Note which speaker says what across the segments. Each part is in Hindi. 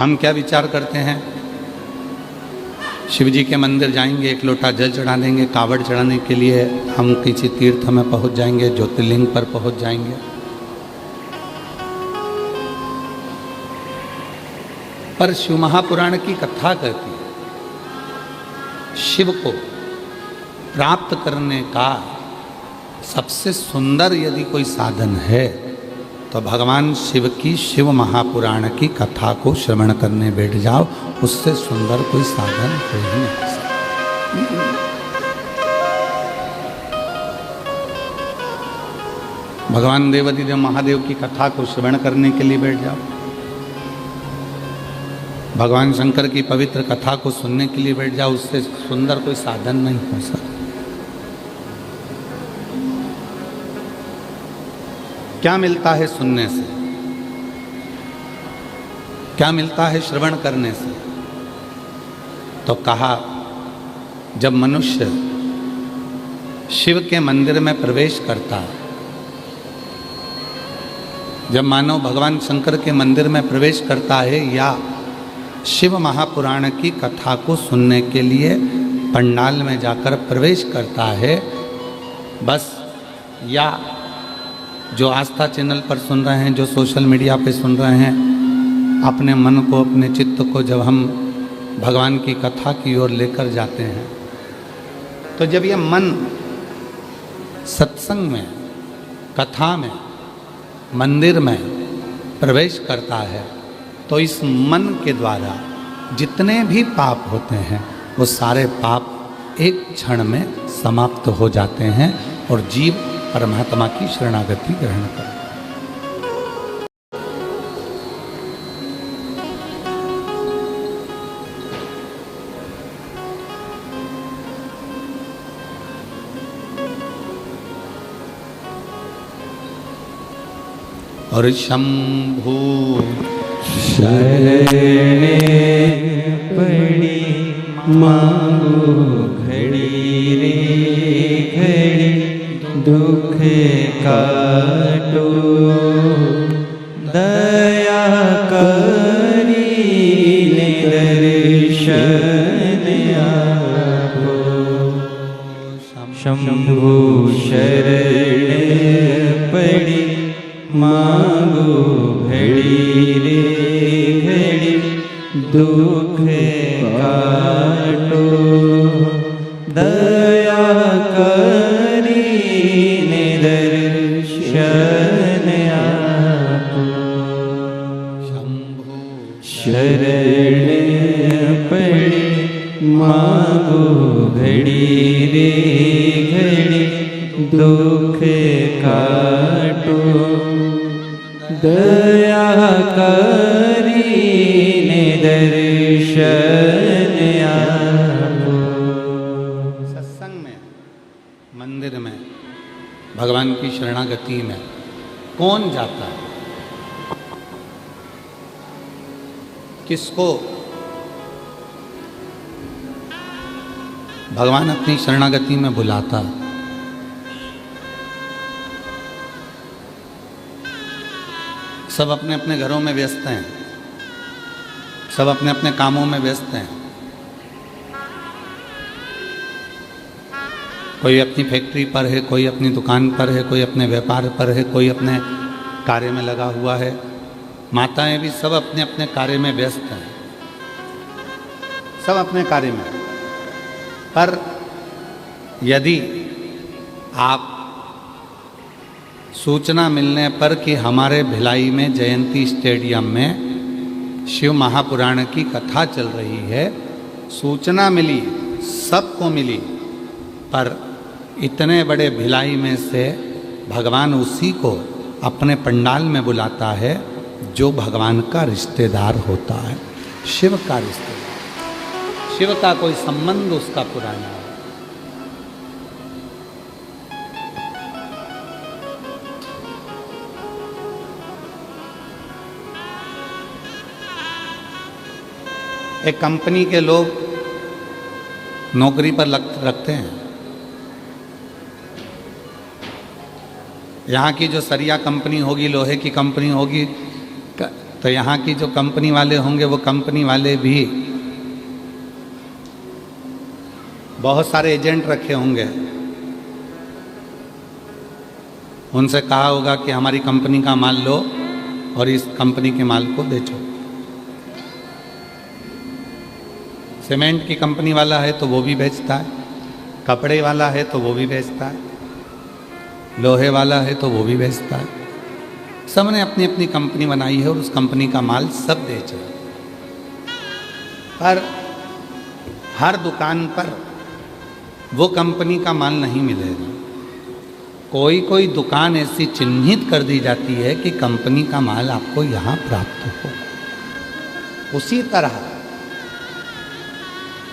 Speaker 1: हम क्या विचार करते हैं, शिव जी के मंदिर जाएंगे, एक लोटा जल चढ़ा देंगे, कावड़ चढ़ाने के लिए हम किसी तीर्थ में पहुंच जाएंगे, ज्योतिर्लिंग पर पहुंच जाएंगे। पर शिव महापुराण की कथा कहती है शिव को प्राप्त करने का सबसे सुंदर यदि कोई साधन है तो भगवान शिव की शिव महापुराण की कथा को श्रवण करने बैठ जाओ, उससे सुंदर कोई साधन हो ही नहीं सकता। भगवान देवाधिदेव महादेव की कथा को श्रवण करने के लिए बैठ जाओ, भगवान शंकर की पवित्र कथा को सुनने के लिए बैठ जाओ, उससे सुंदर कोई साधन नहीं हो सकता। क्या मिलता है सुनने से, क्या मिलता है श्रवण करने से? तो कहा जब मनुष्य शिव के मंदिर में प्रवेश करता, जब मानव भगवान शंकर के मंदिर में प्रवेश करता है या शिव महापुराण की कथा को सुनने के लिए पंडाल में जाकर प्रवेश करता है, बस या जो आस्था चैनल पर सुन रहे हैं, जो सोशल मीडिया पे सुन रहे हैं, अपने मन को, अपने चित्त को जब हम भगवान की कथा की ओर लेकर जाते हैं, तो जब ये मन सत्संग में, कथा में, मंदिर में प्रवेश करता है, तो इस मन के द्वारा जितने भी पाप होते हैं वो सारे पाप एक क्षण में समाप्त हो जाते हैं और जीव परमात्मा की शरणागति ग्रहण करता है। और शंभू
Speaker 2: शरणे पड़ी मांगो घड़ी रे घड़ी, दुख काटो दया करी दर्शन आपो। शंभु शरण पड़ी मांगो घड़ी रे घड़ी, दुख काटो दया करी दर्शन आपो।
Speaker 1: शंभु
Speaker 2: शरण पड़ी मांगो घड़ी रे घड़ी, दुख काटो दया करी दर्शन आपो।
Speaker 1: सत्संग में, मंदिर में, भगवान की शरणागति में कौन जाता है? किसको भगवान अपनी शरणागति में बुलाता है? सब अपने अपने घरों में व्यस्त हैं, सब अपने अपने कामों में व्यस्त हैं। कोई अपनी फैक्ट्री पर है, कोई अपनी दुकान पर है, कोई अपने व्यापार पर है, कोई अपने कार्य में लगा हुआ है। माताएं भी सब अपने अपने कार्य में व्यस्त हैं, सब अपने कार्य में। पर यदि आप सूचना मिलने पर कि हमारे भिलाई में जयंती स्टेडियम में शिव महापुराण की कथा चल रही है, सूचना मिली, सबको मिली, पर इतने बड़े भिलाई में से भगवान उसी को अपने पंडाल में बुलाता है जो भगवान का रिश्तेदार होता है, शिव का रिश्तेदार। शिव का कोई संबंध उसका पुराना है। एक कंपनी के लोग नौकरी पर रखते हैं। यहाँ की जो सरिया कंपनी होगी, लोहे की कंपनी होगी, तो यहाँ की जो कंपनी वाले होंगे वो कंपनी वाले भी बहुत सारे एजेंट रखे होंगे, उनसे कहा होगा कि हमारी कंपनी का माल लो और इस कंपनी के माल को बेचो। सीमेंट की कंपनी वाला है तो वो भी बेचता है, कपड़े वाला है तो वो भी बेचता है, लोहे वाला है तो वो भी बेचता है। सबने अपनी अपनी कंपनी बनाई है और उस कंपनी का माल सब बेच रहे। पर हर दुकान पर वो कंपनी का माल नहीं मिलेगा। कोई कोई दुकान ऐसी चिन्हित कर दी जाती है कि कंपनी का माल आपको यहाँ प्राप्त हो। उसी तरह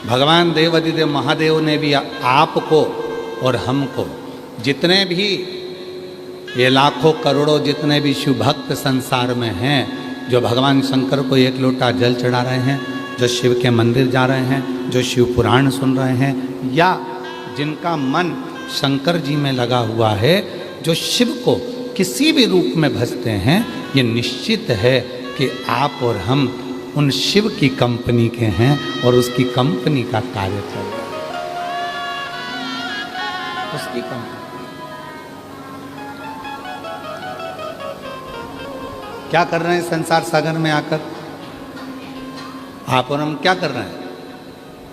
Speaker 1: भगवान देवाधिदेव महादेव ने भी आपको और हमको, जितने भी ये लाखों करोड़ों जितने भी शिव भक्त संसार में हैं, जो भगवान शंकर को एक लोटा जल चढ़ा रहे हैं, जो शिव के मंदिर जा रहे हैं, जो शिव पुराण सुन रहे हैं, या जिनका मन शंकर जी में लगा हुआ है, जो शिव को किसी भी रूप में भजते हैं, ये निश्चित है कि आप और हम उन शिव की कंपनी के हैं और उसकी कंपनी का कार्य चल रहा है। उसकी कंपनी क्या कर रहे हैं संसार सागर में आकर? आप और हम क्या कर रहे हैं?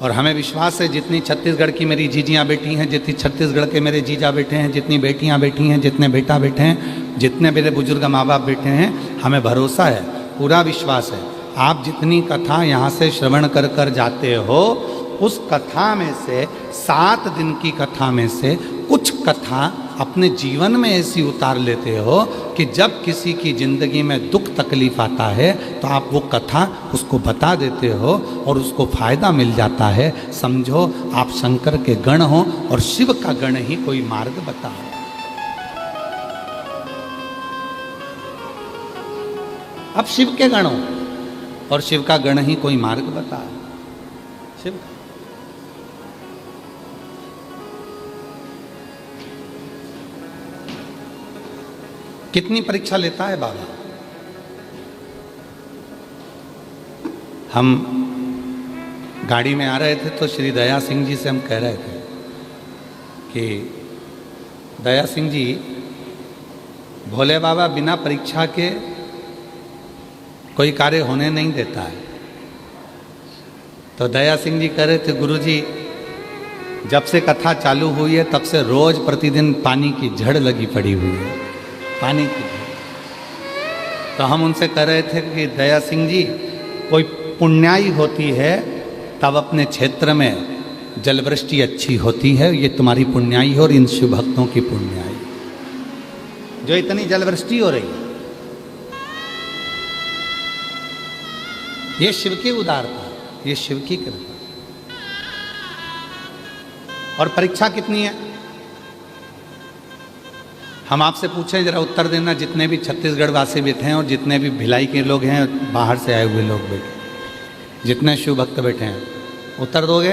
Speaker 1: और हमें विश्वास है जितनी छत्तीसगढ़ की मेरी जीजियाँ बैठी हैं, जितनी छत्तीसगढ़ के मेरे जीजा बैठे हैं, जितनी बेटियाँ बैठी हैं, जितने बेटा बैठे हैं, जितने मेरे बुजुर्ग माँ बाप बैठे हैं, हमें भरोसा है, पूरा विश्वास है। आप जितनी कथा यहाँ से श्रवण कर कर जाते हो, उस कथा में से 7 दिन की कथा में से कुछ कथा अपने जीवन में ऐसी उतार लेते हो कि जब किसी की ज़िंदगी में दुख तकलीफ आता है तो आप वो कथा उसको बता देते हो और उसको फायदा मिल जाता है। समझो आप शंकर के गण हो और शिव का गण ही कोई मार्ग बता रहा है। अब शिव के गण हो और शिव का गण ही कोई मार्ग बता रहा है। शिव कितनी परीक्षा लेता है बाबा। हम गाड़ी में आ रहे थे तो श्री दया सिंह जी से हम कह रहे थे कि दया सिंह जी, भोले बाबा बिना परीक्षा के कोई कार्य होने नहीं देता है। तो दया सिंह जी कह रहे थे, गुरुजी जब से कथा चालू हुई है तब से रोज प्रतिदिन पानी की झड़ लगी पड़ी हुई है, पानी की। तो हम उनसे कह रहे थे कि दया सिंह जी, कोई पुण्याई होती है तब अपने क्षेत्र में जलवृष्टि अच्छी होती है। ये तुम्हारी पुण्याई है और इन शिव भक्तों की पुण्याई, जो इतनी जलवृष्टि हो रही है, ये शिव की उदारता, ये शिव की कृपा। और परीक्षा कितनी है? हम आपसे पूछें, जरा उत्तर देना, जितने भी छत्तीसगढ़ वासी बैठे हैं और जितने भी भिलाई के लोग हैं, बाहर से आए हुए लोग बैठे, जितने शिव भक्त बैठे हैं, उत्तर दोगे?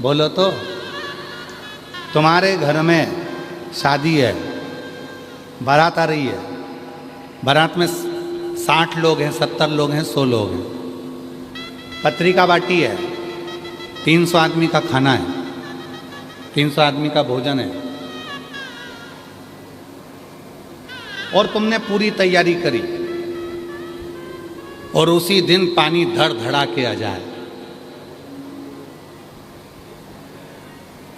Speaker 1: बोलो तो। तुम्हारे घर में शादी है, बारात आ रही है, बारात में 60 लोग हैं, 70 लोग हैं, 100 लोग हैं, पत्रिका बाटी है, 300 आदमी का खाना है, 300 आदमी का भोजन है, और तुमने पूरी तैयारी करी और उसी दिन पानी धड़ धड़ा के आ जाए।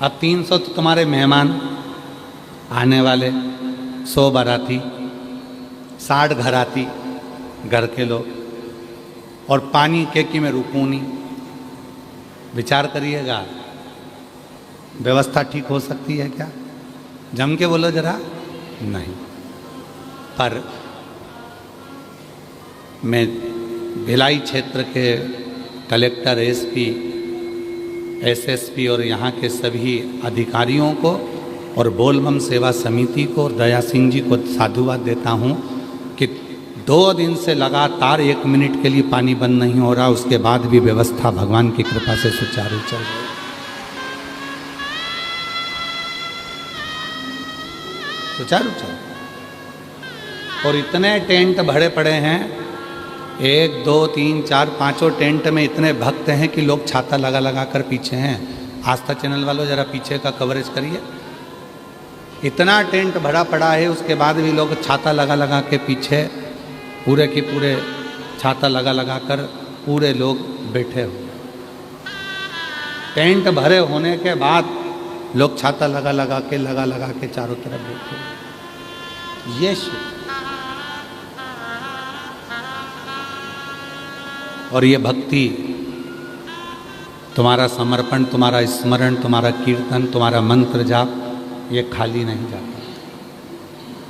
Speaker 1: अब 300 तो तुम्हारे मेहमान आने वाले, 100 बाराती, 60 घराती घर के लोग, और पानी केकी में रुकू नहीं। विचार करिएगा, व्यवस्था ठीक हो सकती है क्या? जम के बोलो जरा। नहीं। पर मैं भिलाई क्षेत्र के कलेक्टर, एसपी, एसएसपी और यहाँ के सभी अधिकारियों को और बोलबम सेवा समिति को और दया सिंह जी को साधुवाद देता हूँ कि 2 दिन से लगातार 1 मिनट के लिए पानी बंद नहीं हो रहा, उसके बाद भी व्यवस्था भगवान की कृपा से सुचारू चल रही है। सुचारू चल। और इतने टेंट भरे पड़े हैं 1 2 3 4 5 टेंट में इतने भक्त हैं कि लोग छाता लगा लगा कर पीछे हैं। आस्था चैनल वालों जरा पीछे का कवरेज करिए। इतना टेंट भरा पड़ा है, उसके बाद भी लोग छाता लगा लगा के पीछे पूरे के पूरे छाता लगा लगा कर पूरे लोग बैठे हुए। टेंट भरे होने के बाद लोग छाता लगा लगा के चारों तरफ बैठे हुए। ये शिव और ये भक्ति, तुम्हारा समर्पण, तुम्हारा स्मरण, तुम्हारा कीर्तन, तुम्हारा मंत्र जाप, ये खाली नहीं जाता,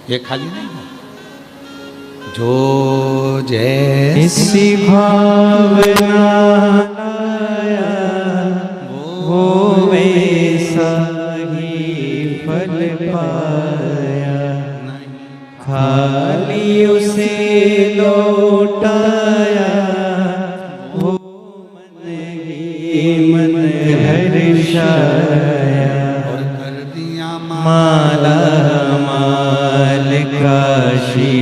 Speaker 1: ये खाली नहीं जाता। जो जैसी
Speaker 2: भावना लाया वो वैसा ही फल पाया, खाली उसे लौटाया वो मन ही मन हर्षाया।
Speaker 1: और कर दिया
Speaker 2: माला माल काशी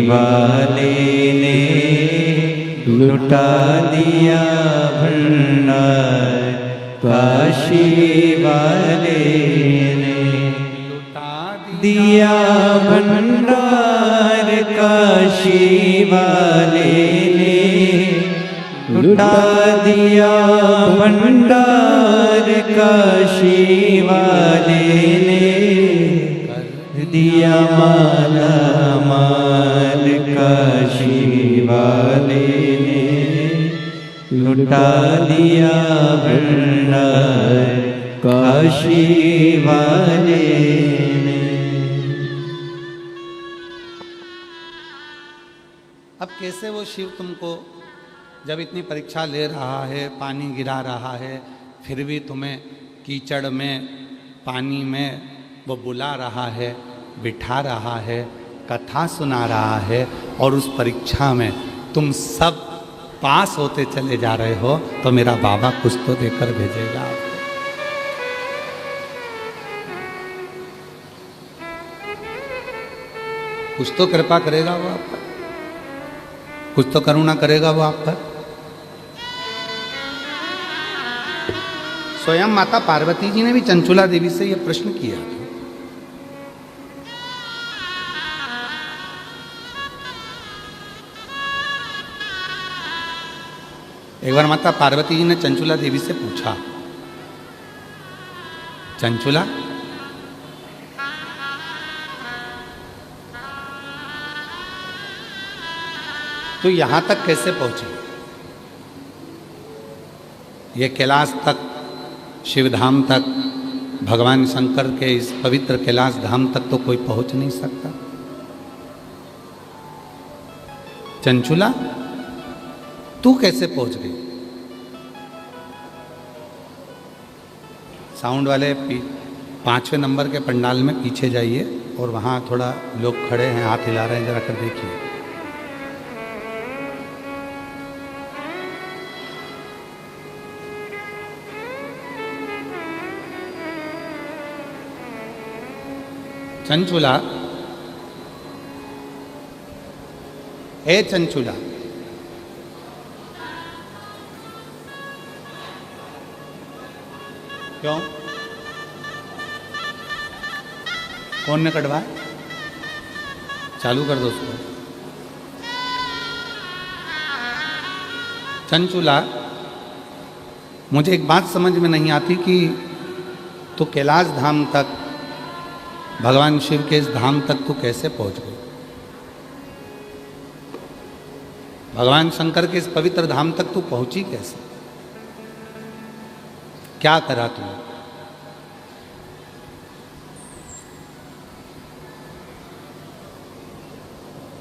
Speaker 2: वाले ने लुटा दिया भंडार, काशी वाले ने
Speaker 1: लुटा
Speaker 2: दिया भंडार, काशी वाले ने लुटा दिया भंडार, काशी वाले ने दिया माला माल, काशी वाले ने लुटा दिया भंडार, काशी वाले ने।
Speaker 1: अब कैसे वो शिव तुमको जब इतनी परीक्षा ले रहा है, पानी गिरा रहा है, फिर भी तुम्हें कीचड़ में, पानी में वो बुला रहा है, बिठा रहा है, कथा सुना रहा है, और उस परीक्षा में तुम सब पास होते चले जा रहे हो, तो मेरा बाबा कुछ तो देकर भेजेगा आपको। कुछ तो कृपा करेगा वो आप पर, कुछ तो करुणा करेगा वो आप पर। स्वयं माता पार्वती जी ने भी चंचुला देवी से यह प्रश्न किया। एक बार माता पार्वती जी ने चंचुला देवी से पूछा, चंचुला तो यहां तक कैसे पहुंची? ये कैलाश तक, शिवधाम तक, भगवान शंकर के इस पवित्र कैलाश धाम तक तो कोई पहुंच नहीं सकता। चंचुला तू कैसे पहुंच गई? साउंड वाले 5वें नंबर के पंडाल में पीछे जाइए और वहां थोड़ा लोग खड़े हैं, हाथ हिला रहे हैं, जरा कर देखिए। चंचुला, ए चंचुला, क्यों? कौन ने कटवाया? चालू कर दो उसको। चंचुला, मुझे एक बात समझ में नहीं आती कि तो कैलाश धाम तक, भगवान शिव के इस धाम तक तू कैसे पहुंच गई? भगवान शंकर के इस पवित्र धाम तक तू पहुंची कैसे? क्या करा तूने?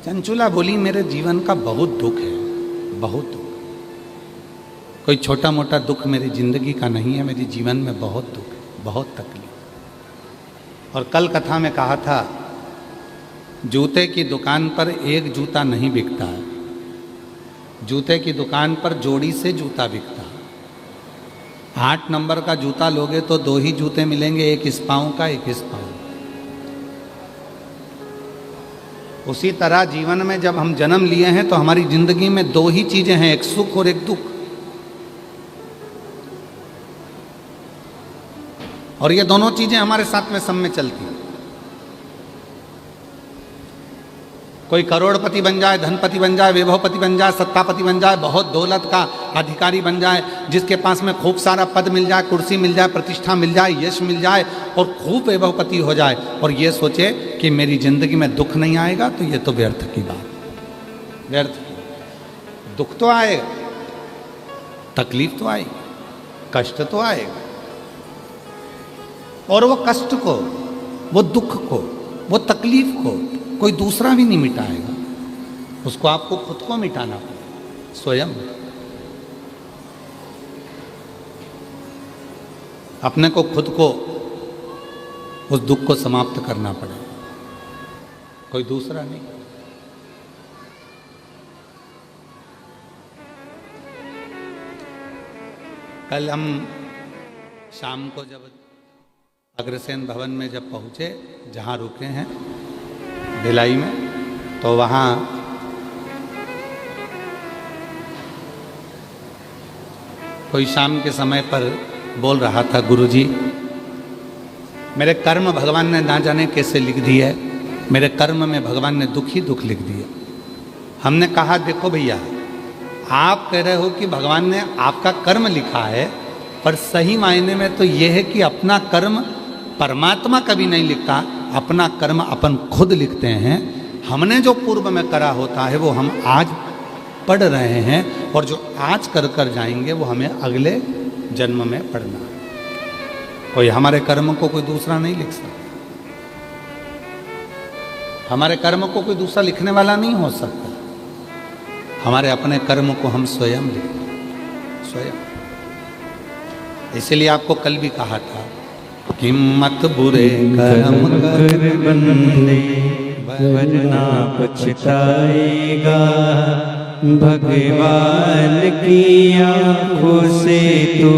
Speaker 1: चंचुला बोली, मेरे जीवन का बहुत दुख है, बहुत दुख। कोई छोटा मोटा दुख मेरी जिंदगी का नहीं है, मेरे जीवन में बहुत दुख है, बहुत तकलीफ। और कल कथा में कहा था, जूते की दुकान पर एक जूता नहीं बिकता है, जूते की दुकान पर जोड़ी से जूता बिकता है। 8 नंबर का जूता लोगे तो 2 ही जूते मिलेंगे, एक इस पाँव का, एक इस पाँव। उसी तरह जीवन में जब हम जन्म लिए हैं तो हमारी जिंदगी में दो ही चीजें हैं, एक सुख और एक दुख। और ये दोनों चीजें हमारे साथ में सब में चलती हैं। कोई करोड़पति बन जाए, धनपति बन जाए, वैभवपति बन जाए, सत्तापति बन जाए, बहुत दौलत का अधिकारी बन जाए, जिसके पास में खूब सारा पद मिल जाए, कुर्सी मिल जाए, प्रतिष्ठा मिल जाए, यश मिल जाए और खूब वैभवपति हो जाए और ये सोचे कि मेरी जिंदगी में दुख नहीं आएगा, तो ये तो व्यर्थ की बात, व्यर्थ की। दुख तो आएगा, तकलीफ तो आएगी, कष्ट तो आएगा, और वो कष्ट को, वो दुख को, वो तकलीफ को कोई दूसरा भी नहीं मिटाएगा, उसको आपको खुद को मिटाना पड़ेगा, स्वयं। अपने को खुद को उस दुख को समाप्त करना पड़ेगा, कोई दूसरा नहीं। कल हम शाम को जब अग्रसेन भवन में जब पहुंचे, जहां रुके हैं भिलाई में, तो वहाँ कोई शाम के समय पर बोल रहा था, गुरुजी मेरे कर्म भगवान ने ना जाने कैसे लिख दिए, मेरे कर्म में भगवान ने दुख ही दुख लिख दिए। हमने कहा देखो भैया, आप कह रहे हो कि भगवान ने आपका कर्म लिखा है, पर सही मायने में तो यह है कि अपना कर्म परमात्मा कभी नहीं लिखता, अपना कर्म अपन खुद लिखते हैं। हमने जो पूर्व में करा होता है वो हम आज पढ़ रहे हैं, और जो आज कर कर जाएंगे वो हमें अगले जन्म में पढ़ना है। कोई हमारे कर्म को कोई दूसरा नहीं लिख सकता, हमारे कर्म को कोई दूसरा लिखने वाला नहीं हो सकता। हमारे अपने कर्म को हम स्वयं लिखते हैं, स्वयं। इसलिए आपको कल भी कहा था कि मत बुरे कर्म कर
Speaker 2: बंदे वरना पछताएगा, भगवान की आँखों से तो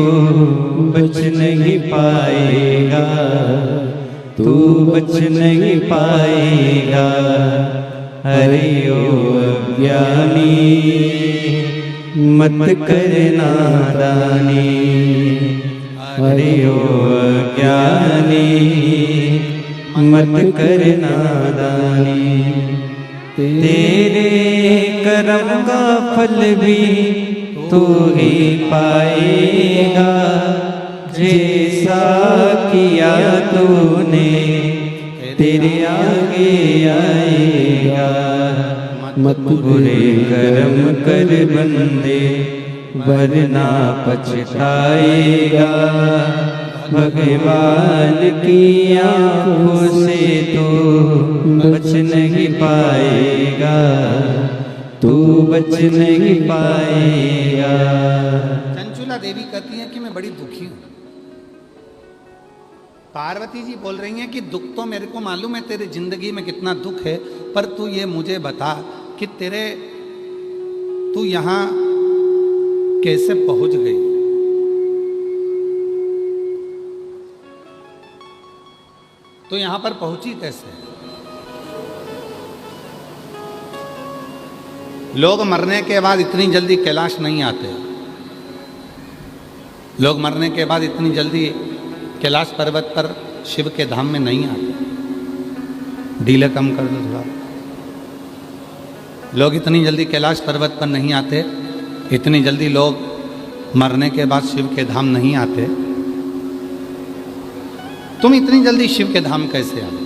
Speaker 2: बच नहीं पाएगा, तू बच नहीं पाएगा। अरे ओ अज्ञानी मत करना दानी, अरे ओ अज्ञानी मत करना दानी। तेरे कर्म का फल भी तू ही पाएगा, जैसा किया तूने तेरे आगे आएगा। मत बुरे कर्म कर बंदे वरना पछताएगा, भगवान की आँखों से तो बच नहीं पाएगा, तू बच नहीं पाएगा।
Speaker 1: चंचुला देवी कहती हैं कि मैं बड़ी दुखी हूं। पार्वती जी बोल रही हैं कि दुख तो मेरे को मालूम है, तेरे जिंदगी में कितना दुख है, पर तू ये मुझे बता कि तू यहां कैसे पहुंच गई। तो यहां पर पहुंची कैसे? लोग मरने के बाद इतनी जल्दी कैलाश नहीं आते, लोग मरने के बाद इतनी जल्दी कैलाश पर्वत पर शिव के धाम में नहीं आते। डीले कम कर दो थोड़ा। लोग इतनी जल्दी कैलाश पर्वत पर नहीं आते, इतनी जल्दी लोग मरने के बाद शिव के धाम नहीं आते। तुम इतनी जल्दी शिव के धाम कैसे आ गए?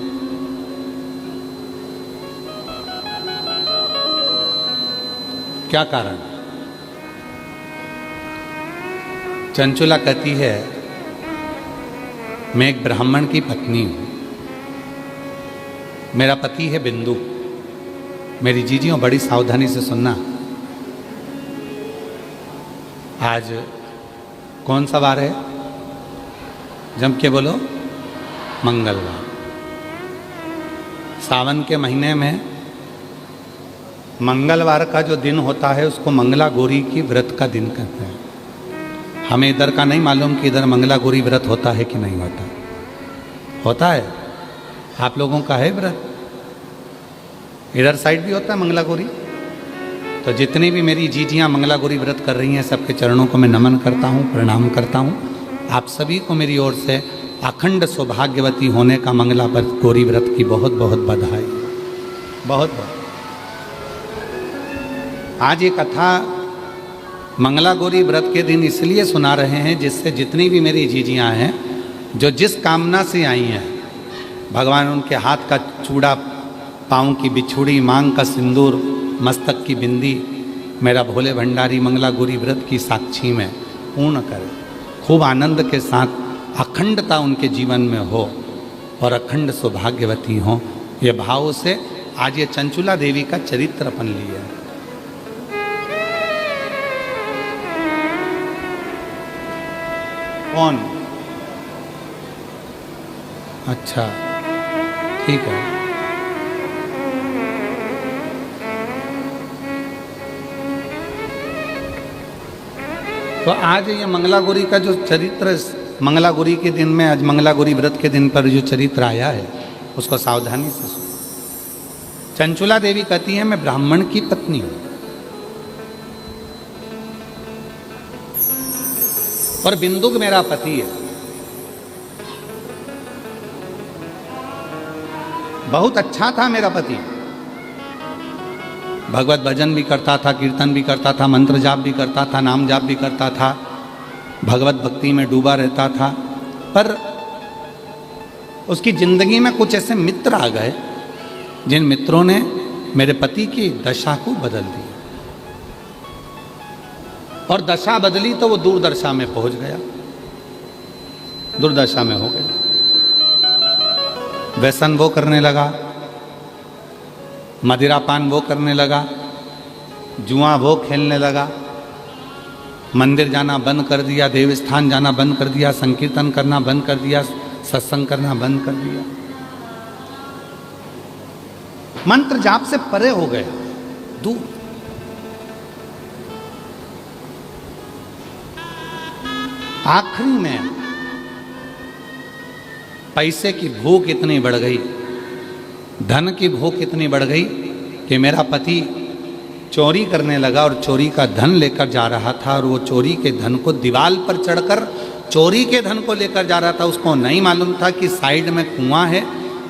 Speaker 1: क्या कारण? चंचुला कहती है, मैं एक ब्राह्मण की पत्नी हूं, मेरा पति है बिंदु। मेरी जीजियों बड़ी सावधानी से सुनना। आज कौन सा वार है? जम के बोलो, मंगलवार। सावन के महीने में मंगलवार का जो दिन होता है उसको मंगला गौरी की व्रत का दिन कहते हैं। हमें इधर का नहीं मालूम कि इधर मंगला गौरी व्रत होता है कि नहीं होता। होता है? आप लोगों का है व्रत? इधर साइड भी होता है मंगला गौरी। तो जितनी भी मेरी जीजियाँ मंगला गौरी व्रत कर रही हैं, सबके चरणों को मैं नमन करता हूँ, प्रणाम करता हूँ। आप सभी को मेरी ओर से अखंड सौभाग्यवती होने का मंगला गौरी व्रत की बहुत बहुत बधाई, बहुत बहुत। आज ये कथा मंगला गौरी व्रत के दिन इसलिए सुना रहे हैं जिससे जितनी भी मेरी जीजियाँ हैं, जो जिस कामना से आई हैं, भगवान उनके हाथ का चूड़ा, पाँव की बिछुड़ी, मांग का सिंदूर, मस्तक की बिंदी मेरा भोले भंडारी मंगला गौरी व्रत की साक्षी में पूर्ण करे। खूब आनंद के साथ अखंडता उनके जीवन में हो और अखंड सौभाग्यवती हो, ये भाव से आज ये चंचुला देवी का चरित्र अपन लिया है। कौन? अच्छा, ठीक है। तो आज ये मंगला गौरी का जो चरित्र, मंगला गौरी के दिन में, आज मंगला गौरी व्रत के दिन पर जो चरित्र आया है उसको सावधानी से सुनो। चंचुला देवी कहती है मैं ब्राह्मण की पत्नी हूं और बिंदुक मेरा पति है। बहुत अच्छा था मेरा पति, भगवत भजन भी करता था, कीर्तन भी करता था, मंत्र जाप भी करता था, नाम जाप भी करता था, भगवत भक्ति में डूबा रहता था। पर उसकी जिंदगी में कुछ ऐसे मित्र आ गए जिन मित्रों ने मेरे पति की दशा को बदल दिया, और दशा बदली तो वो दुर्दशा में पहुंच गया, दुर्दशा में हो गया। व्यसन वो करने लगा, मदिरापान वो करने लगा, जुआ वो खेलने लगा, मंदिर जाना बंद कर दिया, देवस्थान जाना बंद कर दिया, संकीर्तन करना बंद कर दिया, सत्संग करना बंद कर दिया, मंत्र जाप से परे हो गया, दूर। आखिरी में पैसे की भूख इतनी बढ़ गई, धन की भूख इतनी बढ़ गई कि मेरा पति चोरी करने लगा और चोरी का धन लेकर जा रहा था, और वो चोरी के धन को दीवार पर चढ़कर चोरी के धन को लेकर जा रहा था। उसको नहीं मालूम था कि साइड में कुआं है,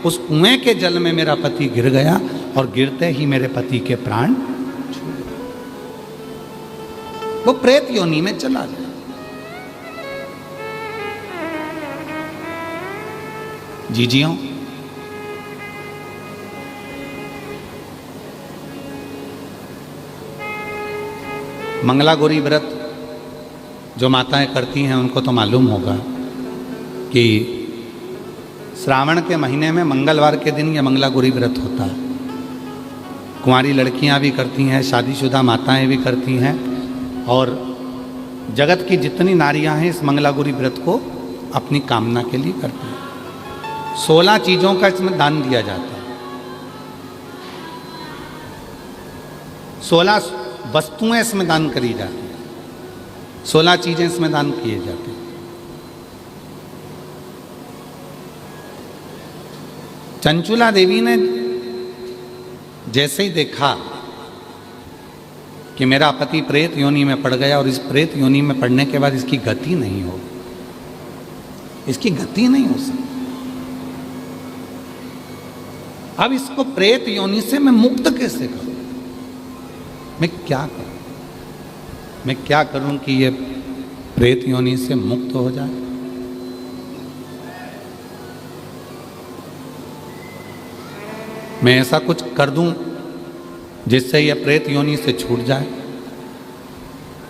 Speaker 1: उस कुएं के जल में मेरा पति गिर गया और गिरते ही मेरे पति के प्राण छूट गए। वो प्रेत योनि में चला गया। जीजियों, मंगला गौरी व्रत जो माताएं करती हैं उनको तो मालूम होगा कि श्रावण के महीने में मंगलवार के दिन यह मंगला गौरी व्रत होता है। कुंवारी लड़कियां भी करती हैं, शादीशुदा माताएं भी करती हैं, और जगत की जितनी नारियां हैं इस मंगला गौरी व्रत को अपनी कामना के लिए करती हैं। 16 चीज़ों का इसमें दान दिया जाता है, 16 वस्तुएं इसमें दान करी जाती हैं, 16 चीजें इसमें दान किए जाते हैं। चंचुला देवी ने जैसे ही देखा कि मेरा पति प्रेत योनि में पड़ गया और इस प्रेत योनि में पड़ने के बाद इसकी गति नहीं हो, इसकी गति नहीं हो सकती, अब इसको प्रेत योनि से मैं मुक्त कैसे करूं? मैं क्या करूं? मैं क्या करूं कि ये प्रेत योनि से मुक्त हो जाए? मैं ऐसा कुछ कर दूं जिससे ये प्रेत योनि से छूट जाए,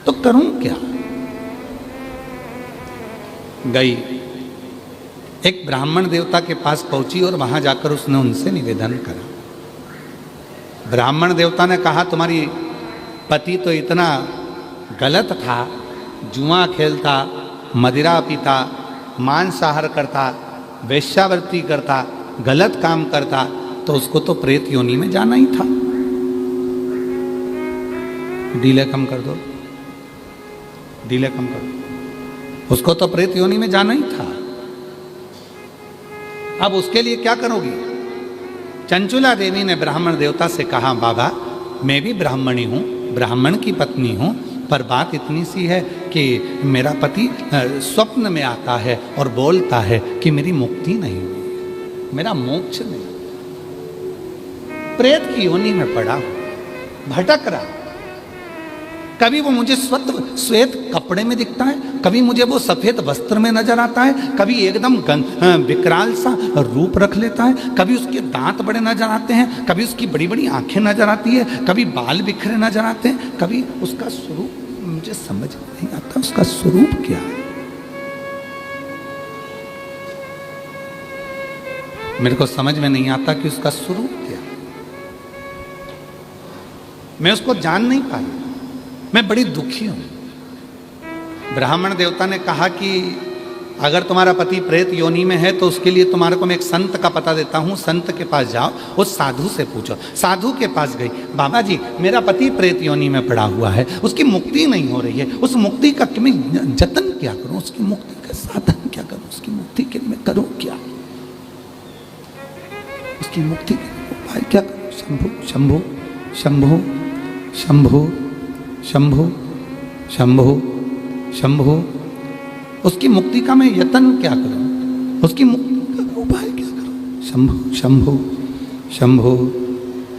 Speaker 1: तो करूं क्या? गई, एक ब्राह्मण देवता के पास पहुंची और वहां जाकर उसने उनसे निवेदन करा। ब्राह्मण देवता ने कहा तुम्हारी पति तो इतना गलत था, जुआ खेलता, मदिरा पीता, मांसाहार करता, वेश्यावृत्ति करता, गलत काम करता, तो उसको तो प्रेत योनि में जाना ही था। डीले कम कर दो, डीले कम कर दो, उसको तो प्रेत योनि में जाना ही था। अब उसके लिए क्या करोगी? चंचुला देवी ने ब्राह्मण देवता से कहा, बाबा मैं भी ब्राह्मणी हूँ, ब्राह्मण की पत्नी हूँ, पर बात इतनी सी है कि मेरा पति स्वप्न में आता है और बोलता है कि मेरी मुक्ति नहीं हुई, मेरा मोक्ष नहीं, प्रेत की योनि में पड़ा हूं, भटक रहा। कभी वो मुझे श्वेत कपड़े में दिखता है, कभी मुझे वो सफेद वस्त्र में नजर आता है, कभी एकदम विकराल सा रूप रख लेता है, कभी उसके दांत बड़े नजर आते हैं, कभी उसकी बड़ी बड़ी आंखें नजर आती है, कभी बाल बिखरे नजर आते हैं, कभी उसका स्वरूप मुझे समझ नहीं आता, उसका स्वरूप क्या है। मेरे को समझ में नहीं आता कि उसका स्वरूप क्या है, मैं उसको जान नहीं पाई, मैं बड़ी दुखी हूं। ब्राह्मण देवता ने कहा कि अगर तुम्हारा पति प्रेत योनि में है तो उसके लिए तुम्हारे को मैं एक संत का पता देता हूं, संत के पास जाओ, उस साधु से पूछो। साधु के पास गई, बाबा जी मेरा पति प्रेत योनि में पड़ा हुआ है, उसकी मुक्ति नहीं हो रही है, उस मुक्ति का मैं जतन क्या करूं, उसकी मुक्ति का साधन क्या करूं, उसकी मुक्ति के लिए मैं करूं क्या, उसकी मुक्ति के उपाय क्या करूं। शंभु शंभु शंभु शंभु शंभु शंभु शंभु, उसकी मुक्ति का मैं यत्न क्या करूं, उसकी मुक्ति का उपाय क्या करूं। शंभु शंभु शंभु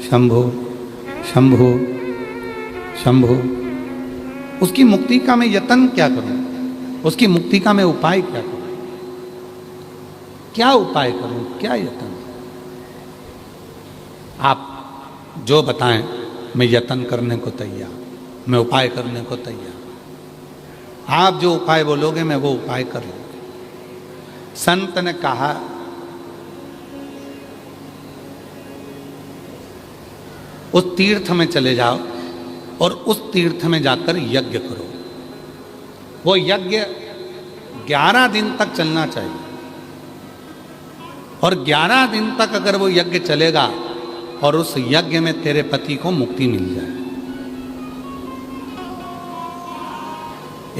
Speaker 1: शंभु शंभु शंभु, उसकी मुक्ति का मैं यत्न क्या करूं, उसकी मुक्ति का मैं उपाय क्या करूं, क्या उपाय करूं, क्या यत्न। आप जो बताएं मैं यत्न करने को तैयार, मैं उपाय करने को तैयार, आप जो उपाय बोलोगे मैं वो उपाय कर लूंगा। संत ने कहा, उस तीर्थ में चले जाओ और उस तीर्थ में जाकर यज्ञ करो। वो यज्ञ 11 दिन तक चलना चाहिए, और 11 दिन तक अगर वो यज्ञ चलेगा और उस यज्ञ में तेरे पति को मुक्ति मिल जाए।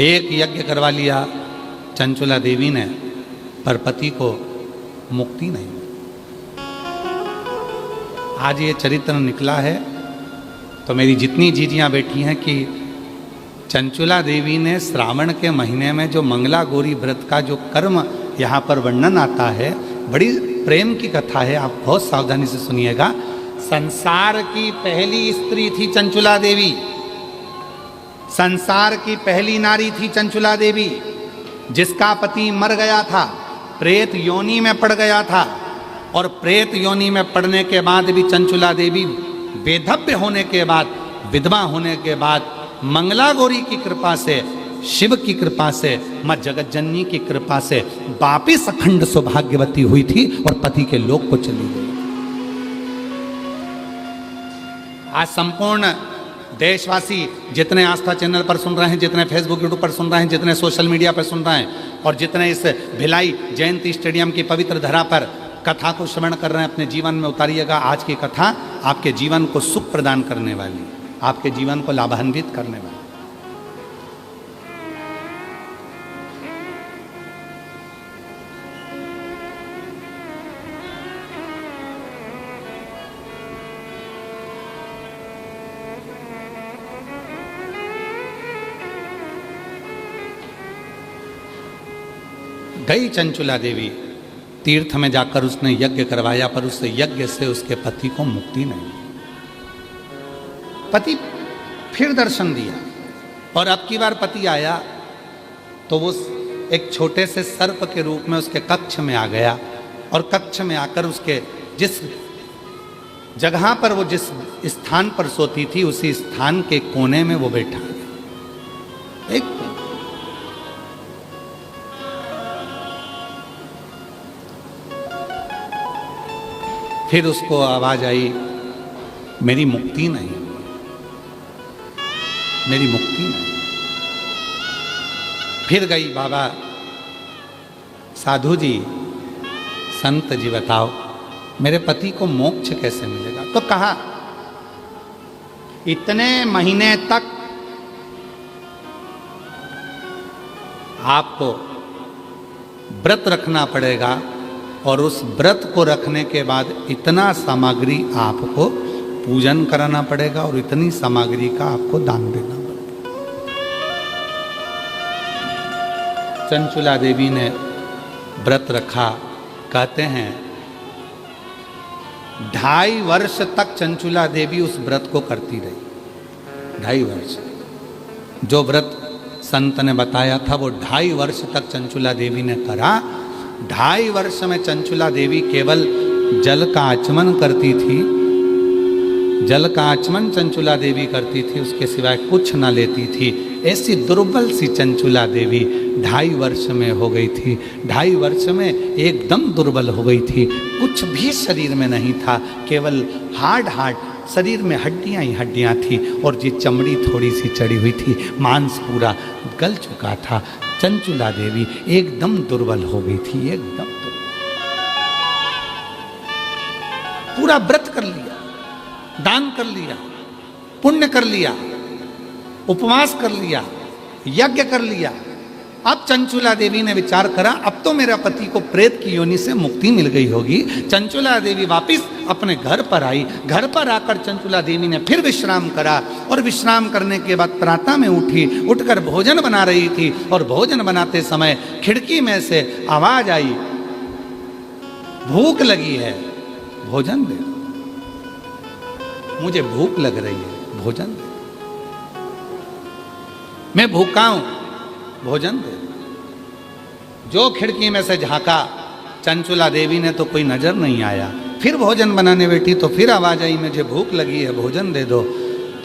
Speaker 1: एक यज्ञ करवा लिया चंचुला देवी ने, पर पति को मुक्ति नहीं। आज ये चरित्र निकला है तो मेरी जितनी जीजियां बैठी हैं कि चंचुला देवी ने श्रावण के महीने में जो मंगला गौरी व्रत का जो कर्म यहाँ पर वर्णन आता है, बड़ी प्रेम की कथा है, आप बहुत सावधानी से सुनिएगा। संसार की पहली स्त्री थी चंचुला देवी, संसार की पहली नारी थी चंचुला देवी, जिसका पति मर गया था, प्रेत योनि में पड़ गया था, और प्रेत योनि में पड़ने के बाद भी चंचुला देवी वेधव्य होने के बाद, विधवा होने के बाद मंगला गौरी की कृपा से, शिव की कृपा से, मां जगतजननी की कृपा से वापिस अखंड सौभाग्यवती हुई थी और पति के लोक को चली गई। आज संपूर्ण देशवासी जितने आस्था चैनल पर सुन रहे हैं, जितने फेसबुक यूट्यूब पर सुन रहे हैं, जितने सोशल मीडिया पर सुन रहे हैं, और जितने इस भिलाई जयंती स्टेडियम की पवित्र धरा पर कथा को श्रवण कर रहे हैं, अपने जीवन में उतारिएगा। आज की कथा आपके जीवन को सुख प्रदान करने वाली, आपके जीवन को लाभान्वित करने वाली। गई चंचुला देवी तीर्थ में जाकर उसने यज्ञ करवाया, पर उस यज्ञ से उसके पति को मुक्ति नहीं। पति फिर दर्शन दिया, और अब की बार पति आया तो वो एक छोटे से सर्प के रूप में उसके कक्ष में आ गया, और कक्ष में आकर उसके जिस जगह पर वो जिस स्थान पर सोती थी, उसी स्थान के कोने में वो बैठा। एक फिर उसको आवाज आई, मेरी मुक्ति नहीं, मेरी मुक्ति नहीं। फिर गई, बाबा साधु जी, संत जी बताओ मेरे पति को मोक्ष कैसे मिलेगा। तो कहा इतने महीने तक आपको व्रत रखना पड़ेगा, और उस व्रत को रखने के बाद इतना सामग्री आपको पूजन कराना पड़ेगा और इतनी सामग्री का आपको दान देना पड़ेगा। चंचुला देवी ने व्रत रखा। कहते हैं 2.5 वर्ष तक चंचुला देवी उस व्रत को करती रही। 2.5 वर्ष जो व्रत संत ने बताया था वो 2.5 वर्ष तक चंचुला देवी ने करा। 2.5 वर्ष में चंचुला देवी केवल जल का आचमन करती थी। जल का आचमन चंचुला देवी करती थी, उसके सिवाय कुछ न लेती थी। ऐसी दुर्बल सी चंचुला देवी 2.5 वर्ष में हो गई थी। 2.5 वर्ष में एकदम दुर्बल हो गई थी। कुछ भी शरीर में नहीं था, केवल हार्ड शरीर में हड्डियां ही हड्डियां थी और ये चमड़ी थोड़ी सी चढ़ी हुई थी, मांस पूरा गल चुका था। चंचुला देवी एकदम दुर्बल हो गई थी, एकदम दुर्बल। पूरा व्रत कर लिया, दान कर लिया, पुण्य कर लिया, उपवास कर लिया, यज्ञ कर लिया। अब चंचुला देवी ने विचार करा, अब तो मेरा पति को प्रेत की योनि से मुक्ति मिल गई होगी। चंचुला देवी वापस अपने घर पर आई। घर पर आकर चंचुला देवी ने फिर विश्राम करा और विश्राम करने के बाद प्रातः में उठी, उठकर भोजन बना रही थी और भोजन बनाते समय खिड़की में से आवाज आई, भूख लगी है, भोजन दे, मुझे भूख लग रही है, भोजन दे, मैं भूखा हूं, भोजन दे। जो खिड़की में से झांका, चंचुला देवी ने तो कोई नजर नहीं आया। फिर भोजन बनाने बैठी तो फिर आवाज आई, मुझे भूख लगी है, भोजन दे दो।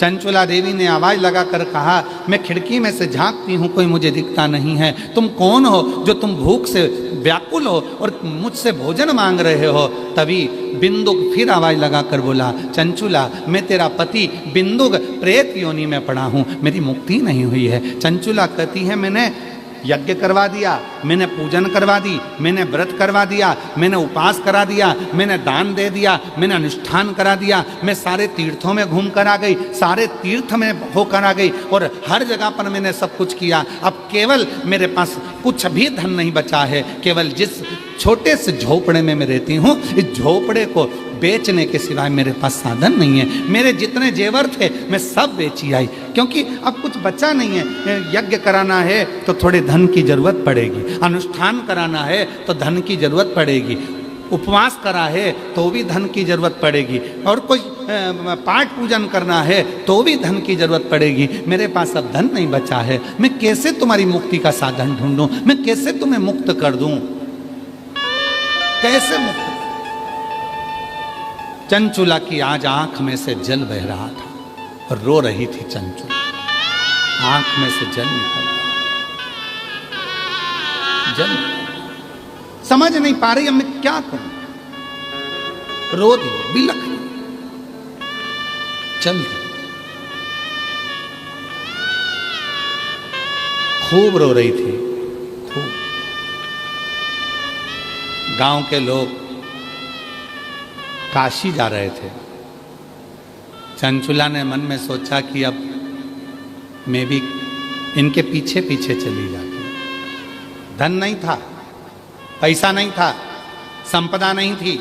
Speaker 1: चंचुला देवी ने आवाज लगाकर कहा, मैं खिड़की में से झांकती हूं, कोई मुझे दिखता नहीं है। तुम कौन हो जो तुम भूख से व्याकुल हो और मुझसे भोजन मांग रहे हो? तभी बिंदुक फिर आवाज लगाकर बोला, चंचुला मैं तेरा पति बिंदुक प्रेत योनि में पड़ा हूं, मेरी मुक्ति नहीं हुई है। चंचुला कहती है, मैंने यज्ञ करवा दिया, मैंने पूजन करवा दी, मैंने व्रत करवा दिया, मैंने उपास करा दिया, मैंने दान दे दिया, मैंने अनुष्ठान करा दिया, मैं सारे तीर्थों में घूम कर आ गई, सारे तीर्थ में होकर आ गई और हर जगह पर मैंने सब कुछ किया। अब केवल मेरे पास कुछ भी धन नहीं बचा है। केवल जिस छोटे से झोपड़े में मैं रहती हूँ, इस झोपड़े को बेचने के सिवाय मेरे पास साधन नहीं है। मेरे जितने जेवर थे मैं सब बेची आई, क्योंकि अब कुछ बचा नहीं है। यज्ञ कराना है तो थोड़े धन की जरूरत पड़ेगी, अनुष्ठान कराना है तो धन की जरूरत पड़ेगी, उपवास करा है तो भी धन की जरूरत पड़ेगी, और कोई पाठ पूजन करना है तो भी धन की जरूरत पड़ेगी। मेरे पास अब धन नहीं बचा है। मैं कैसे तुम्हारी मुक्ति का साधन ढूंढूं? मैं कैसे तुम्हें मुक्त कर दूं? कैसे मुक्त? चंचुला की आज आंख में से जल बह रहा था और रो रही थी चंचुला। आंख में से जल निकल रहा, जल समझ नहीं पा रही अब मैं क्या करूं। रो दी, बिलख दी, चल दी, खूब रो रही थी, खूब। गांव के लोग काशी जा रहे थे। चंचुला ने मन में सोचा कि अब मैं भी इनके पीछे पीछे चली जाती। धन नहीं था, पैसा नहीं था, संपदा नहीं थी।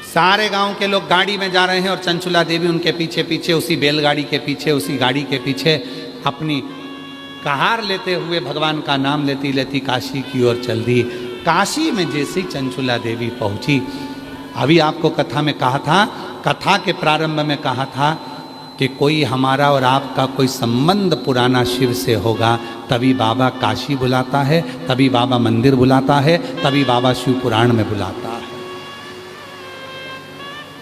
Speaker 1: सारे गांव के लोग गाड़ी में जा रहे हैं और चंचुला देवी उनके पीछे पीछे, उसी बैलगाड़ी के पीछे, उसी गाड़ी के पीछे अपनी कहार लेते हुए भगवान का नाम लेती लेती काशी की ओर चल दी। काशी में जैसी चंचुला देवी पहुंची, अभी आपको कथा में कहा था, कथा के प्रारंभ में कहा था कि कोई हमारा और आपका कोई संबंध पुराना शिव से होगा, तभी बाबा काशी बुलाता है, तभी बाबा मंदिर बुलाता है, तभी बाबा शिव पुराण में बुलाता है।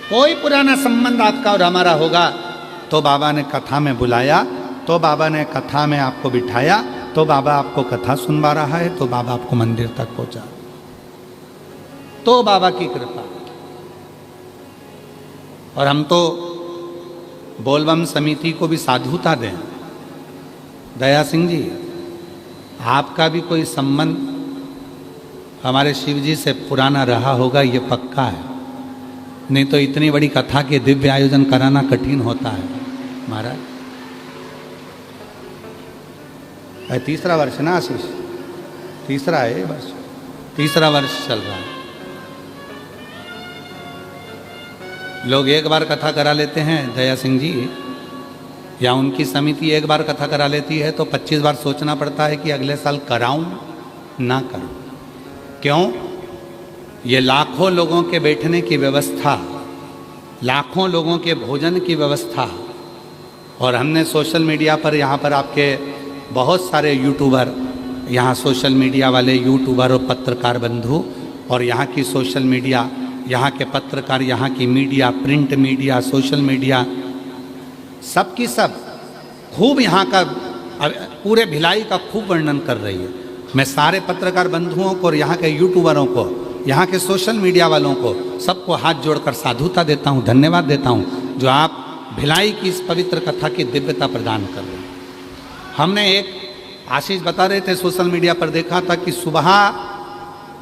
Speaker 1: कोई पुराना संबंध आपका और हमारा होगा तो बाबा ने कथा में बुलाया, तो बाबा ने कथा में आपको बिठाया, तो बाबा आपको कथा सुनवा रहा है, तो बाबा आपको मंदिर तक पहुंचा, तो बाबा की कृपा। और हम तो बोलबम समिति को भी साधुता दें। दया सिंह जी, आपका भी कोई संबंध हमारे शिव जी से पुराना रहा होगा, ये पक्का है। नहीं तो इतनी बड़ी कथा के दिव्य आयोजन कराना कठिन होता है महाराज। तीसरा वर्ष ना आशीष, तीसरा है वर्ष। तीसरा वर्ष चल रहा है। लोग एक बार कथा करा लेते हैं दया सिंह जी, या उनकी समिति एक बार कथा करा लेती है तो 25 बार सोचना पड़ता है कि अगले साल कराऊं ना करूं। क्यों? ये लाखों लोगों के बैठने की व्यवस्था, लाखों लोगों के भोजन की व्यवस्था, और हमने सोशल मीडिया पर यहाँ पर आपके बहुत सारे यूट्यूबर, यहाँ सोशल मीडिया वाले यूट्यूबर और पत्रकार बंधु, और यहाँ की सोशल मीडिया, यहाँ के पत्रकार, यहाँ की media, print media, social media, सब की सब खूब यहाँ का पूरे भिलाई का खूब वर्णन कर रही है। मैं सारे पत्रकार बंधुओं को और यहाँ के यूट्यूबरों को, यहाँ के सोशल मीडिया वालों को, सबको हाथ जोड़कर साधुता देता हूँ, धन्यवाद देता हूँ जो आप भिलाई की इस पवित्र कथा की दिव्यता प्रदान कर रहे हैं। हमने एक आशीष बता रहे थे सोशल मीडिया पर देखा था कि सुबह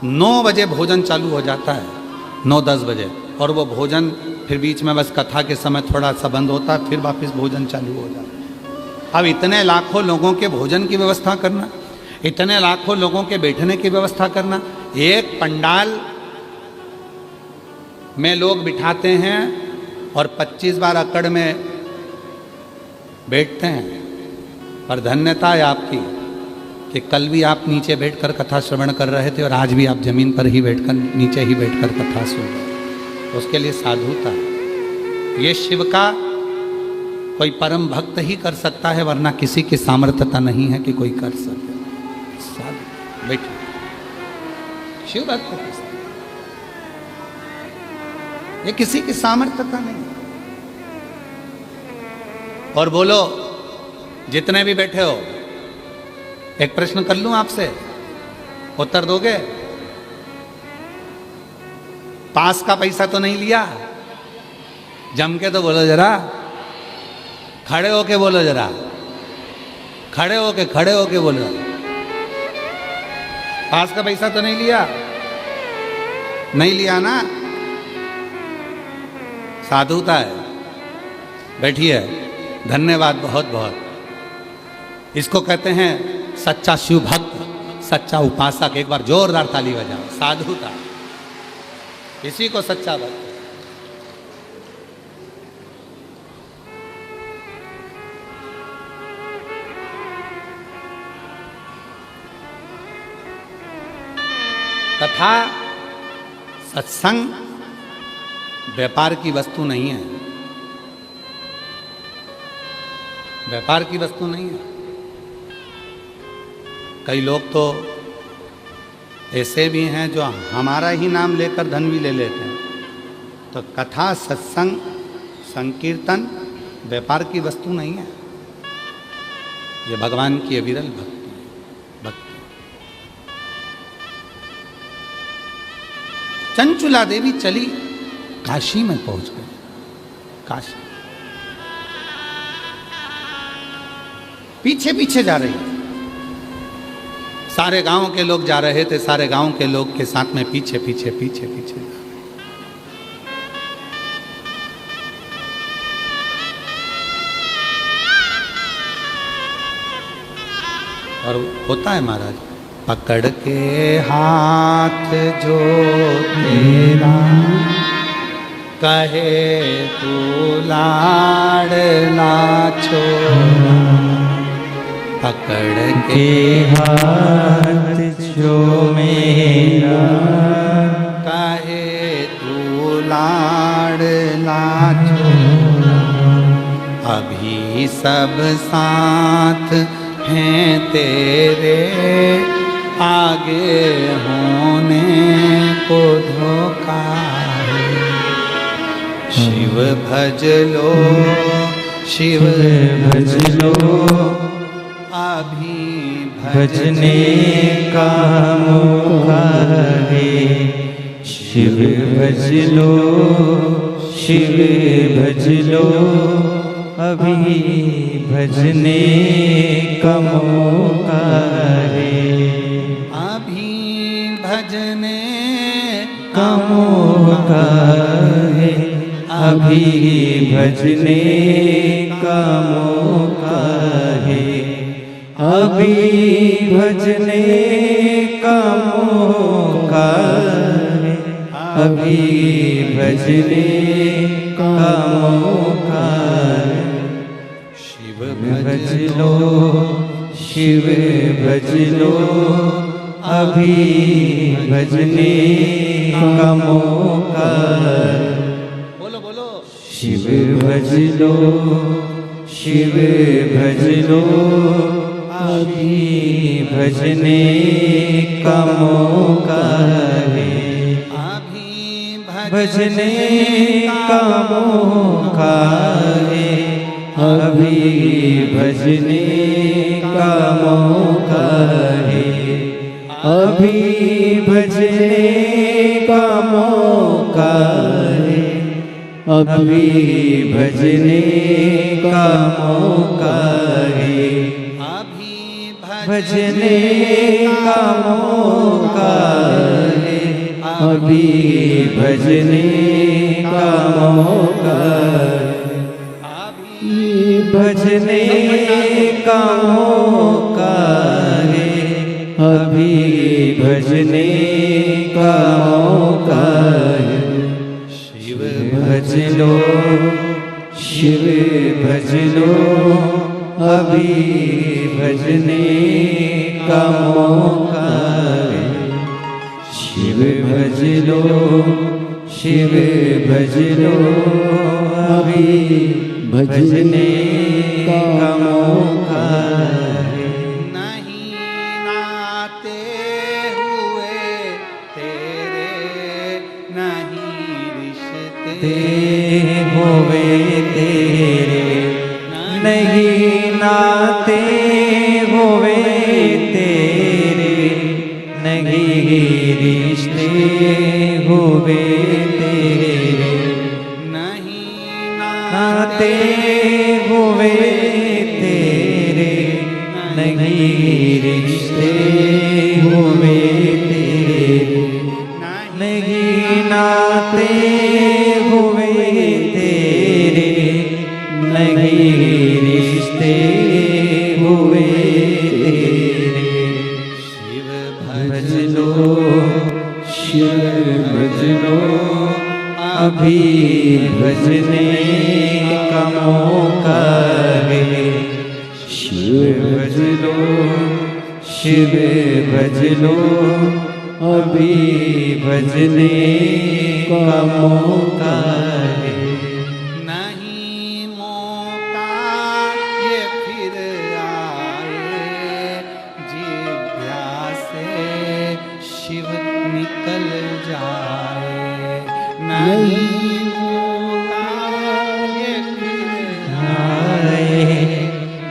Speaker 1: 9 बजे भोजन चालू हो जाता है, 9-10 बजे, और वो भोजन फिर बीच में बस कथा के समय थोड़ा सा बंद होता है, फिर वापस भोजन चालू हो जाता है। अब इतने लाखों लोगों के भोजन की व्यवस्था करना, इतने लाखों लोगों के बैठने की व्यवस्था करना, एक पंडाल में लोग बिठाते हैं और 25 बार अकड़ में बैठते हैं। पर धन्यता है आपकी कि कल भी आप नीचे बैठकर कथा श्रवण कर रहे थे और आज भी आप जमीन पर ही बैठकर, नीचे ही बैठकर कथा सुन रहे हैं। उसके लिए साधुता। ये शिव का कोई परम भक्त ही कर सकता है, वरना किसी की सामर्थ्यता नहीं है कि कोई कर सके। साधु बैठिए, शिव भक्त कर सकते, ये किसी की सामर्थ्यता नहीं। और बोलो, जितने भी बैठे हो, एक प्रश्न कर लूं आपसे, उत्तर दोगे? पास का पैसा तो नहीं लिया? जम के तो बोलो जरा, खड़े होके बोलो जरा, खड़े होके बोलो। पास का पैसा तो नहीं लिया? नहीं लिया ना? साधुता है। बैठिए, धन्यवाद बहुत बहुत। इसको कहते हैं सच्चा शिव भक्त, सच्चा उपासक। एक बार जोरदार ताली बजाओ। साधुता, इसी को सच्चा भक्त। कथा, सत्संग व्यापार की वस्तु नहीं है, व्यापार की वस्तु नहीं है। कई लोग तो ऐसे भी हैं जो हमारा ही नाम लेकर धन भी ले लेते हैं। तो कथा, सत्संग, संकीर्तन व्यापार की वस्तु नहीं है, ये भगवान की अविरल भक्ति है। भक्ति। चंचुला देवी चली, काशी में पहुंच गई। काशी पीछे पीछे जा रही, सारे गांव के लोग जा रहे थे, सारे गांव के लोग के साथ में पीछे पीछे पीछे पीछे। और होता है महाराज, पकड़ के हाथ जो तेरा, कहे तू लाडला छोरा। पकड़ के
Speaker 2: हाथ जो मेरा,
Speaker 1: कहे तू लाडला छोरा। अभी सब साथ हैं तेरे, आगे होने को धोखा है। शिव भज लो, शिव
Speaker 2: भज लो,
Speaker 1: अभी
Speaker 2: भजने का मौका है। शिव भज लो, शिव भज लो, अभी भजने का मौका है।
Speaker 1: अभी भजने
Speaker 2: का मौका है, अभी भजने का मौका है। अभी भजने का मौका है, अभी भजने का मौका है।
Speaker 1: शिव
Speaker 2: भज लो, शिव भज लो, अभी भजने का मौका है।
Speaker 1: बोलो बोलो।
Speaker 2: शिव भज लो, शिव भज लो, अभी भजने का मौका है।
Speaker 1: अभी
Speaker 2: भजने का मौका है, अभी भजने का मौका है। अभी भजने का मौका है, अभी भजने का मौका है।
Speaker 1: अभी
Speaker 2: भजने का मौका है, अभी भजने का मौका है।
Speaker 1: अभी
Speaker 2: भजने का मौका है, अभी भजने का मौका है।
Speaker 1: शिव
Speaker 2: भज लो, शिव भज लो, अभी भजने का मौका है। शिव भज लो, शिव भज लो, अभी भजने का मौका है।
Speaker 1: नहीं नाते हुए तेरे, नहीं रिश्ते
Speaker 2: ते होवे तेरे, नहीं नाते होवे तेरे, नहीं रिश्ते होवे तेरे।
Speaker 1: नहीं
Speaker 2: नाते होवे तेरे, नहीं रिश्ते होवे तेरे। नहीं नाते हुए तेरे, नहीं रिश्ते हुए तेरे।
Speaker 1: शिव
Speaker 2: भज लो, शिव भज लो, अभी भजने का मौका है। शिव भज लो, शिव भज लो, अभी भजने का मौका है।
Speaker 1: नहीं मौका ये फिर आए, जिभ्या से शिव निकल जाए। नहीं मौका ये फिर
Speaker 2: आए,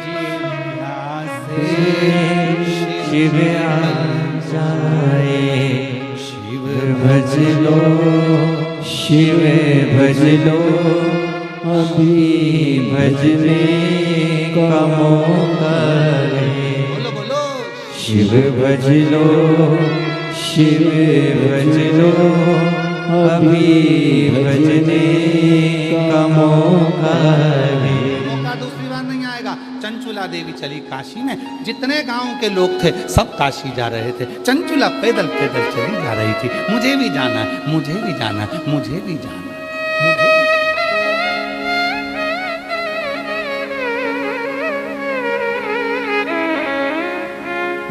Speaker 1: जिभ्या से
Speaker 2: शिव आ जाए।
Speaker 1: शिव
Speaker 2: भज लो, शिव भज लो, अभी भजने का मौका है।
Speaker 1: बोलो बोलो।
Speaker 2: शिव भज लो, शिव भज लो, अभी भजने का मौका है।
Speaker 1: मौका दूसरी बार नहीं आएगा। चंचुला देवी चली काशी में, जितने गांव के लोग थे सब काशी जा रहे थे। चंचुला पैदल पैदल चली जा रही थी। मुझे भी जाना है, मुझे भी जाना है, मुझे भी जाना है, मुझे भी।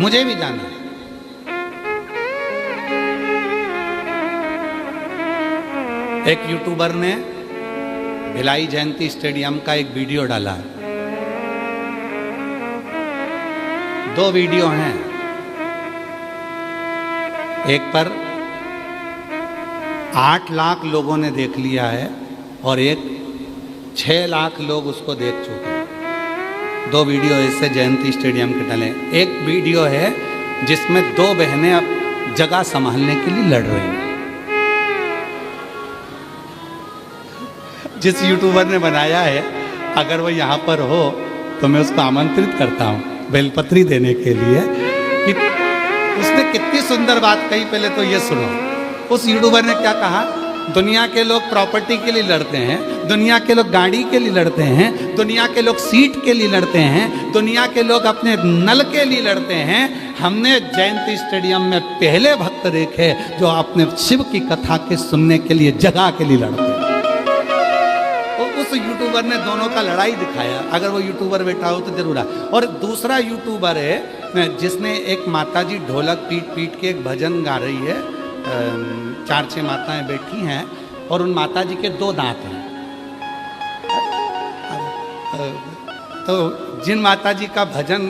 Speaker 1: मुझे भी जाना है। एक यूट्यूबर ने भिलाई जयंती स्टेडियम का एक वीडियो डाला है। 2 वीडियो हैं। एक पर 8 लाख लोगों ने देख लिया है और एक 6 लाख लोग उसको देख चुके हैं। 2 वीडियो ऐसे जयंती स्टेडियम के डले। एक वीडियो है जिसमें 2 बहनें अब जगह संभालने के लिए लड़ रही हैं। जिस यूट्यूबर ने बनाया है, अगर वो यहाँ पर हो तो मैं उसको आमंत्रित करता हूँ बेलपत्री देने के लिए। कि उसने कितनी सुंदर बात कही, पहले तो ये सुनो। उस यूट्यूबर ने क्या कहा, दुनिया के लोग प्रॉपर्टी के लिए लड़ते हैं, दुनिया के लोग गाड़ी के लिए लड़ते हैं, दुनिया के लोग सीट के लिए लड़ते हैं, दुनिया के लोग अपने नल के लिए लड़ते हैं। हमने जयंती स्टेडियम में पहले भक्त देखे जो अपने शिव की कथा के सुनने के लिए जगह के लिए लड़ते हैं। उस यूट्यूबर ने दोनों का लड़ाई दिखाया, अगर वो यूट्यूबर बैठा हो तो जरूर। और दूसरा यूट्यूबर है जिसने एक माताजी ढोलक पीट पीट के एक भजन गा रही है, 4-6 माताएं बैठी हैं और उन माताजी के 2 दांत हैं। तो जिन माताजी का भजन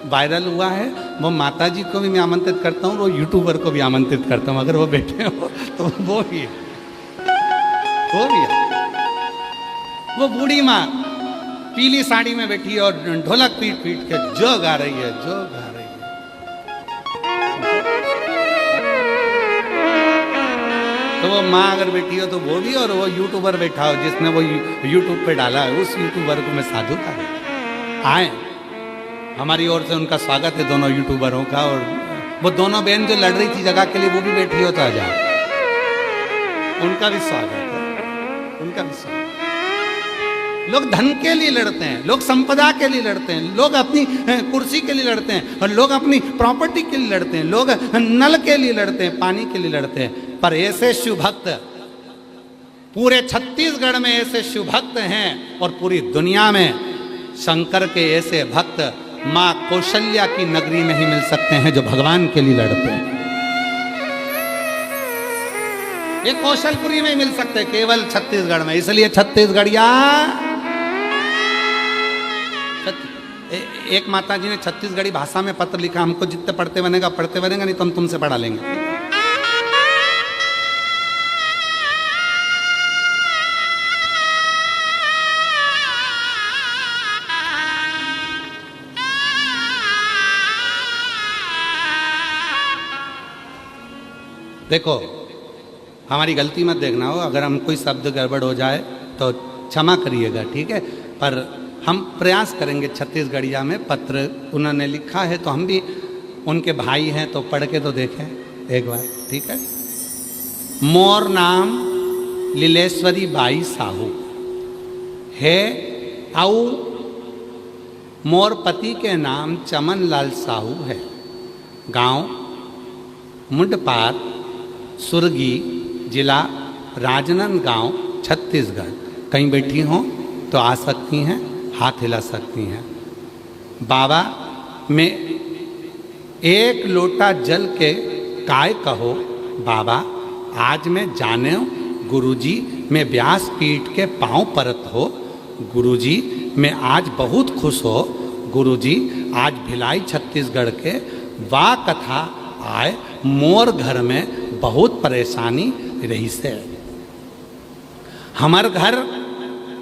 Speaker 1: वायरल हुआ है वो माताजी को भी मैं आमंत्रित करता हूँ, वो यूट्यूबर को भी आमंत्रित करता हूँ, अगर वो बैठे हो तो वो भी है, वो भी है। वो बूढ़ी माँ पीली साड़ी में बैठी है और ढोलक पीट पीट के जो गा रही है, जो गा रही है। तो वो माँ अगर बैठी हो तो वो भी, और वो यूट्यूबर बैठा हो जिसने वो यूट्यूब पे डाला है, उस यूट्यूबर को मैं साधु का आए। हमारी ओर से उनका स्वागत है दोनों यूट्यूबरों का। और वो दोनों बहन जो लड़ रही थी जगह के लिए वो भी बैठी हो तो आ जाओ, उनका भी स्वागत है, उनका भी स्वागत। लोग धन के लिए लड़ते हैं, लोग संपदा के लिए लड़ते हैं, लोग अपनी कुर्सी के लिए लड़ते हैं, और लोग अपनी प्रॉपर्टी के लिए लड़ते हैं, लोग नल के लिए लड़ते हैं, पानी के लिए लड़ते हैं। पर ऐसे शिव भक्त पूरे छत्तीसगढ़ में ऐसे शिव भक्त हैं, और पूरी दुनिया में शंकर के ऐसे भक्त माँ कौशल्या की नगरी में ही मिल सकते हैं जो भगवान के लिए लड़ते हैं। ये कौशलपुरी में मिल सकते हैं, केवल छत्तीसगढ़ में। इसलिए छत्तीसगढ़िया, एक माता जी ने छत्तीसगढ़ी भाषा में पत्र लिखा, हमको जितने पढ़ते बनेगा, नहीं तो हम तुमसे पढ़ा लेंगे। देखो, हमारी गलती मत देखना हो, अगर हम कोई शब्द गड़बड़ हो जाए तो क्षमा करिएगा, ठीक है। पर हम प्रयास करेंगे। छत्तीसगढ़िया में पत्र उन्होंने लिखा है, तो हम भी उनके भाई हैं तो पढ़ के तो देखें एक बार, ठीक है। मोर नाम लीलेश्वरी बाई साहू है, आउ मोर पति के नाम चमन लाल साहू है। गांव मुंडपार, सुरगी, जिला राजनांदगांव, छत्तीसगढ़। कहीं बैठी हों तो आ सकती हैं, हाथ हिला सकती हैं। बाबा में 1 लोटा जल के काय कहो, बाबा आज मैं जाने गुरुजी मैं व्यास पीठ के पांव परत हो। गुरुजी मैं आज बहुत खुश हो, गुरुजी आज भिलाई छत्तीसगढ़ के वाह कथा आए, मोर घर में बहुत परेशानी रही से। हमार घर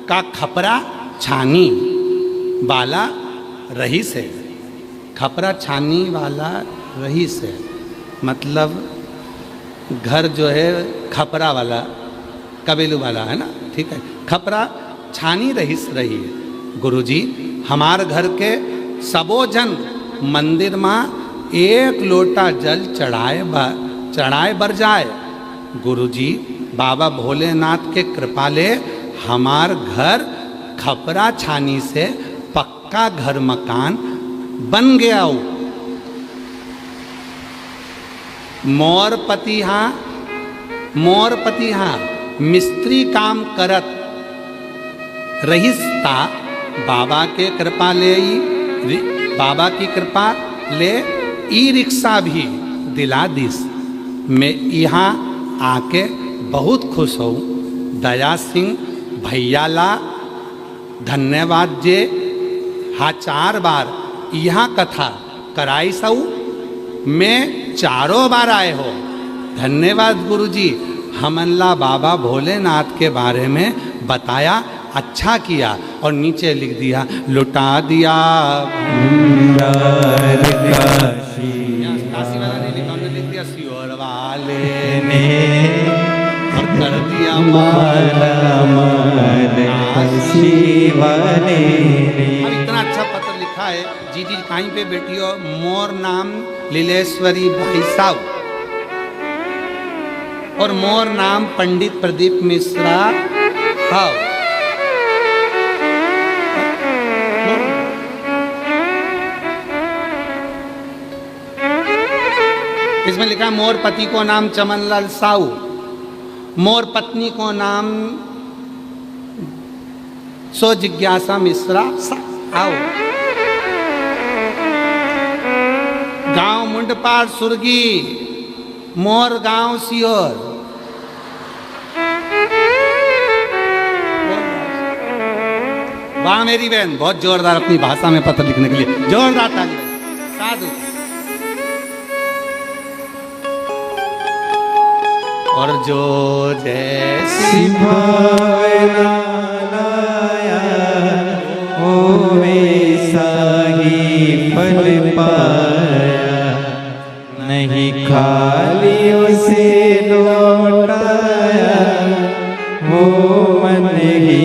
Speaker 1: का खपरा छानी वाला रही से, खपरा छानी वाला रही से मतलब घर जो है खपरा वाला, कबीलू वाला है ना, ठीक है। खपरा छानी रहीस रही है। गुरुजी हमार घर के सबो जन मंदिर में 1 लोटा जल चढ़ाए बर जाए। गुरुजी बाबा भोलेनाथ के कृपा ले हमार घर खपरा छानी से पक्का घर मकान बन गया हो। मोर पति हाँ मिस्त्री काम करत रहिस्ता, बाबा के कृपा ले, बाबा की कृपा ले ई रिक्शा भी दिला दिस। मैं यहाँ आके बहुत खुश हूँ। दया सिंह भैया ला धन्यवाद जे हाँ 4 बार यहाँ कथा कराई सऊ, मैं 4 बार आए हो। धन्यवाद गुरुजी, हमला बाबा भोलेनाथ के बारे में बताया, अच्छा किया। और नीचे लिख दिया लुटा दिया काशी वाला ने लिखा, उन्होंने लिख दिया सियोर वाले ने, और कर दिया काशी वाले ने। अब इतना अच्छा पत्र लिखा है। जी कहीं पे बैठी हो, मोर नाम लीलेश्वरी भाई साहब, और मोर नाम पंडित प्रदीप मिश्रा। हाँ, इसमें लिखा है मोर पति को नाम चमनलाल साहू, मोर पत्नी को नाम सो जिज्ञासा मिश्रा। आओ, गांव मुंडपार सुरगी, मोर गांव सियोर। वाह मेरी बहन, बहुत जोरदार अपनी भाषा में पत्र लिखने के लिए जोरदार ताली। साधु। और जो जैसी
Speaker 2: भावना लाया वो वैसा ही फल पाया, नहीं खाली उसे लौटाया, वो मन ही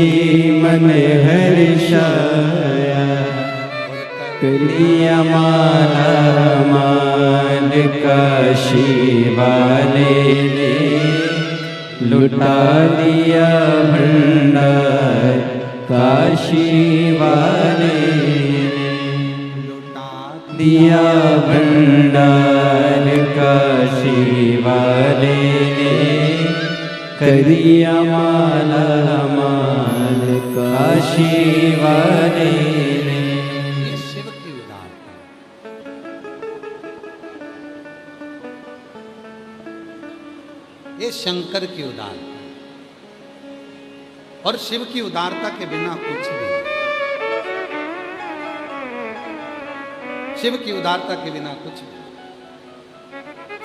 Speaker 2: मन हर्षाया। कलिया माला मान काशी वाले ने, लुटा दिया भंडार काशी वाले ने, दिया भंडार काशी वाले ने। करिया माला माल काशी वाले ने।
Speaker 1: ये शिव की उदारता, ये शंकर की उदारता, और शिव की उदारता के बिना कुछ भी नहीं। शिव की उदारता के बिना कुछ भी नहीं।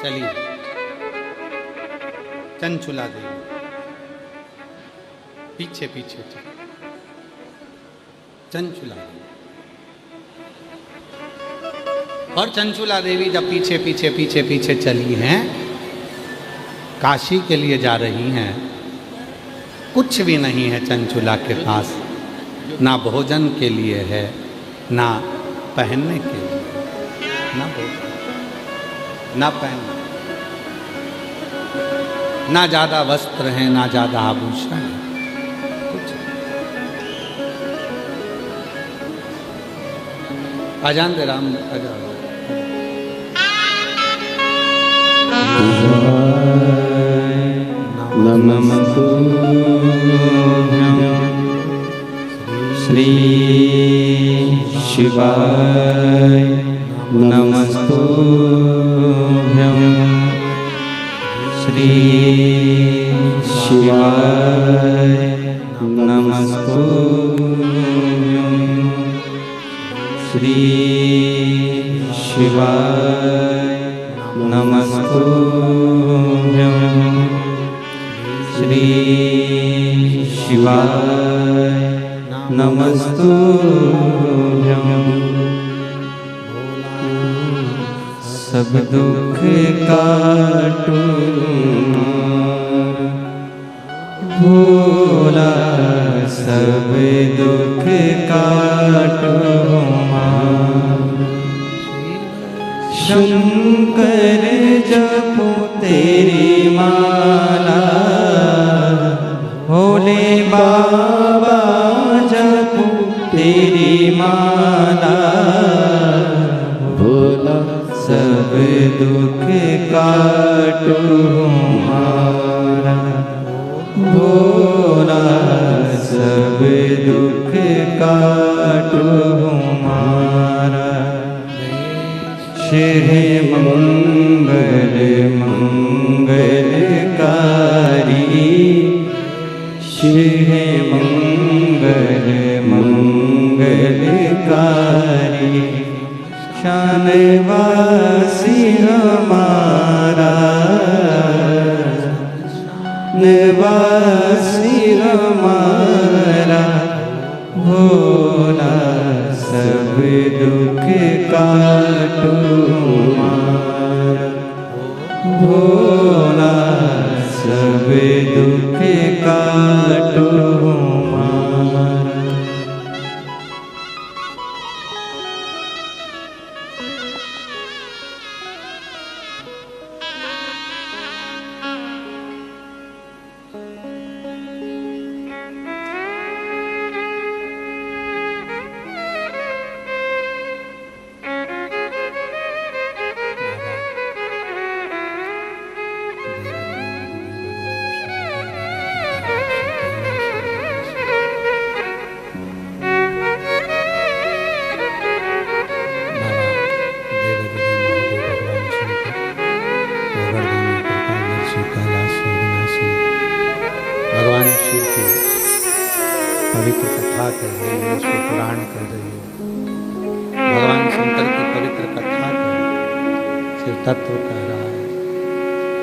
Speaker 1: चलिए, चंचुला देवी पीछे पीछे चलिए। चंचुला देवी, और चंचुला देवी जब पीछे पीछे पीछे पीछे चली हैं, काशी के लिए जा रही हैं, कुछ भी नहीं है चंचुला के पास, ना भोजन के लिए है, ना पहनने के लिए, ना भोजन, ना पहनने, ना ज़्यादा वस्त्र हैं, ना ज़्यादा आभूषण है, कुछ। अजान दे राम, अजान
Speaker 2: नमस्तुभ्यं श्री शिवाय, नमस्तुभ्यं श्री शिवाय, नमस्तुभ्यं श्री शिवाय, नमस्तुभ्यं श्री शिवाय, नमस्तुभ्यं। सब दुख काटू भोला, सब दुख काटू शंकर जपो तेरी माला, भोले बाबा जपो तेरी माला, भोला सब दुख काटो हमारा, भोला सब दुख काटो हमारा। श्री मंगल मंगलकारी, श्री मंगल मंगलकारी, शानवासी हमारा, निवासी हमारा, भोला सब दुख काटो हमारा, भोला सब दुख काटो हमारा।
Speaker 1: कथा कर रही है, शिव पुराण कर रही है, भगवान शंकर की पवित्र कथा कर रही है, शिव तत्व कह रहा है,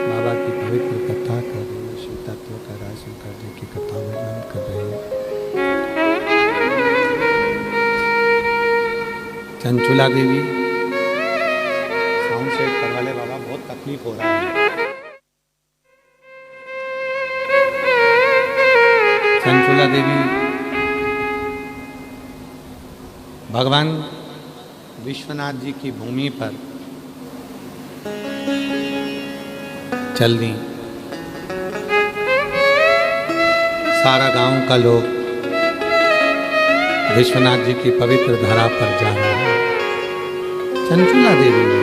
Speaker 1: बाबा की पवित्र कथा कर रही है, शिव तत्व कह रहा है, शंकर जी की कथा वर्णन कर रही है। चंचुला देवी, साउंड सेट करवा ले बाबा, बहुत तकलीफ हो रहा है। चंचुला देवी भगवान विश्वनाथ जी की भूमि पर चल दी। सारा गांव का लोग विश्वनाथ जी की पवित्र धरा पर जा रहा है। चंचुला देवी ने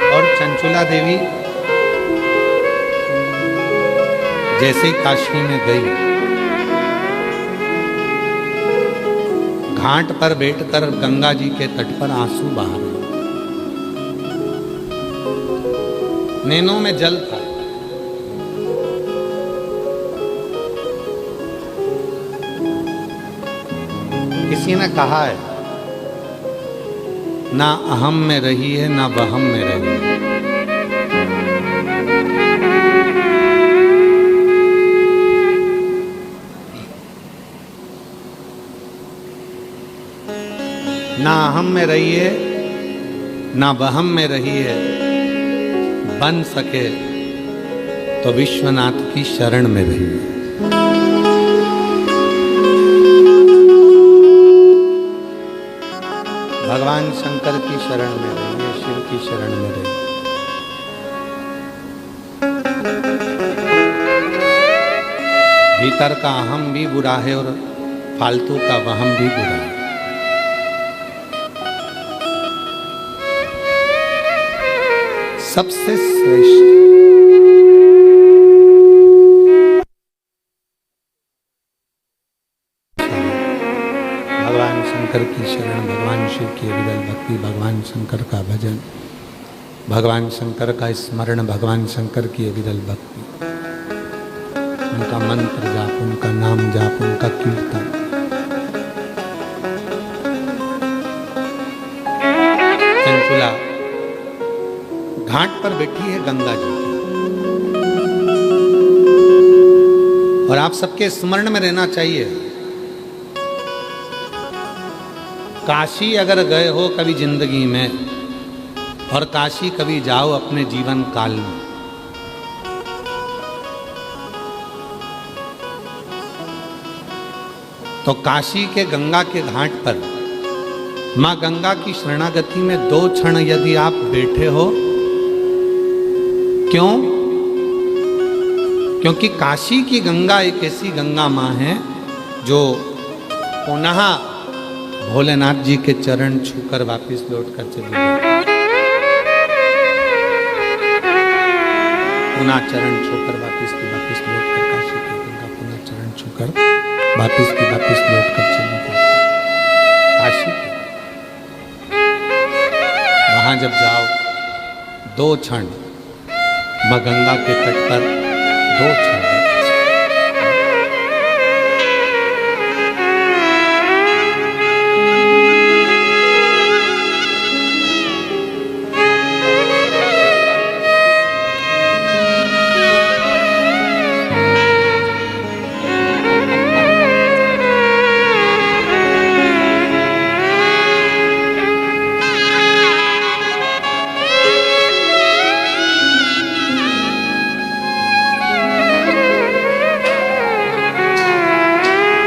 Speaker 1: और चंचुला देवी जैसे ही काशी में गई, घाट पर बैठकर गंगा जी के तट पर आंसू बहा रही। नैनों में जल था। किसी ने कहा है, ना अहम में रही है ना वहम में रही है। ना अहम में रही है ना वहम में रही है, बन सके तो विश्वनाथ की शरण में रही है। भगवान शंकर की शरण में रही है, शिव की शरण में रही है। भीतर का अहम भी बुरा है और फालतू का वहम भी बुरा है। सबसे श्रेष्ठ भगवान शंकर की शरण, भगवान शिव की अविरल भक्ति, भगवान शंकर का भजन, भगवान शंकर का स्मरण, भगवान शंकर की अविरल भक्ति, उनका मंत्र जाप, उनका नाम जाप, उनका कीर्तन। चंचुला घाट पर बैठी है गंगा जी, और आप सबके स्मरण में रहना चाहिए, काशी अगर गए हो कभी जिंदगी में, और काशी कभी जाओ अपने जीवन काल में, तो काशी के गंगा के घाट पर मां गंगा की शरणागति में 2 क्षण यदि आप बैठे हो, क्यों? क्योंकि काशी की गंगा एक ऐसी गंगा मां है जो पुनः भोलेनाथ जी के चरण छूकर वापस लौट कर चली गई। पुनः चरण छूकर वापस लौट कर काशी की गंगा पुनः चरण छूकर वापस लौट कर चली गई काशी की। वहां जब जाओ 2 क्षण मां गंगा के तट पर 2 क्षण,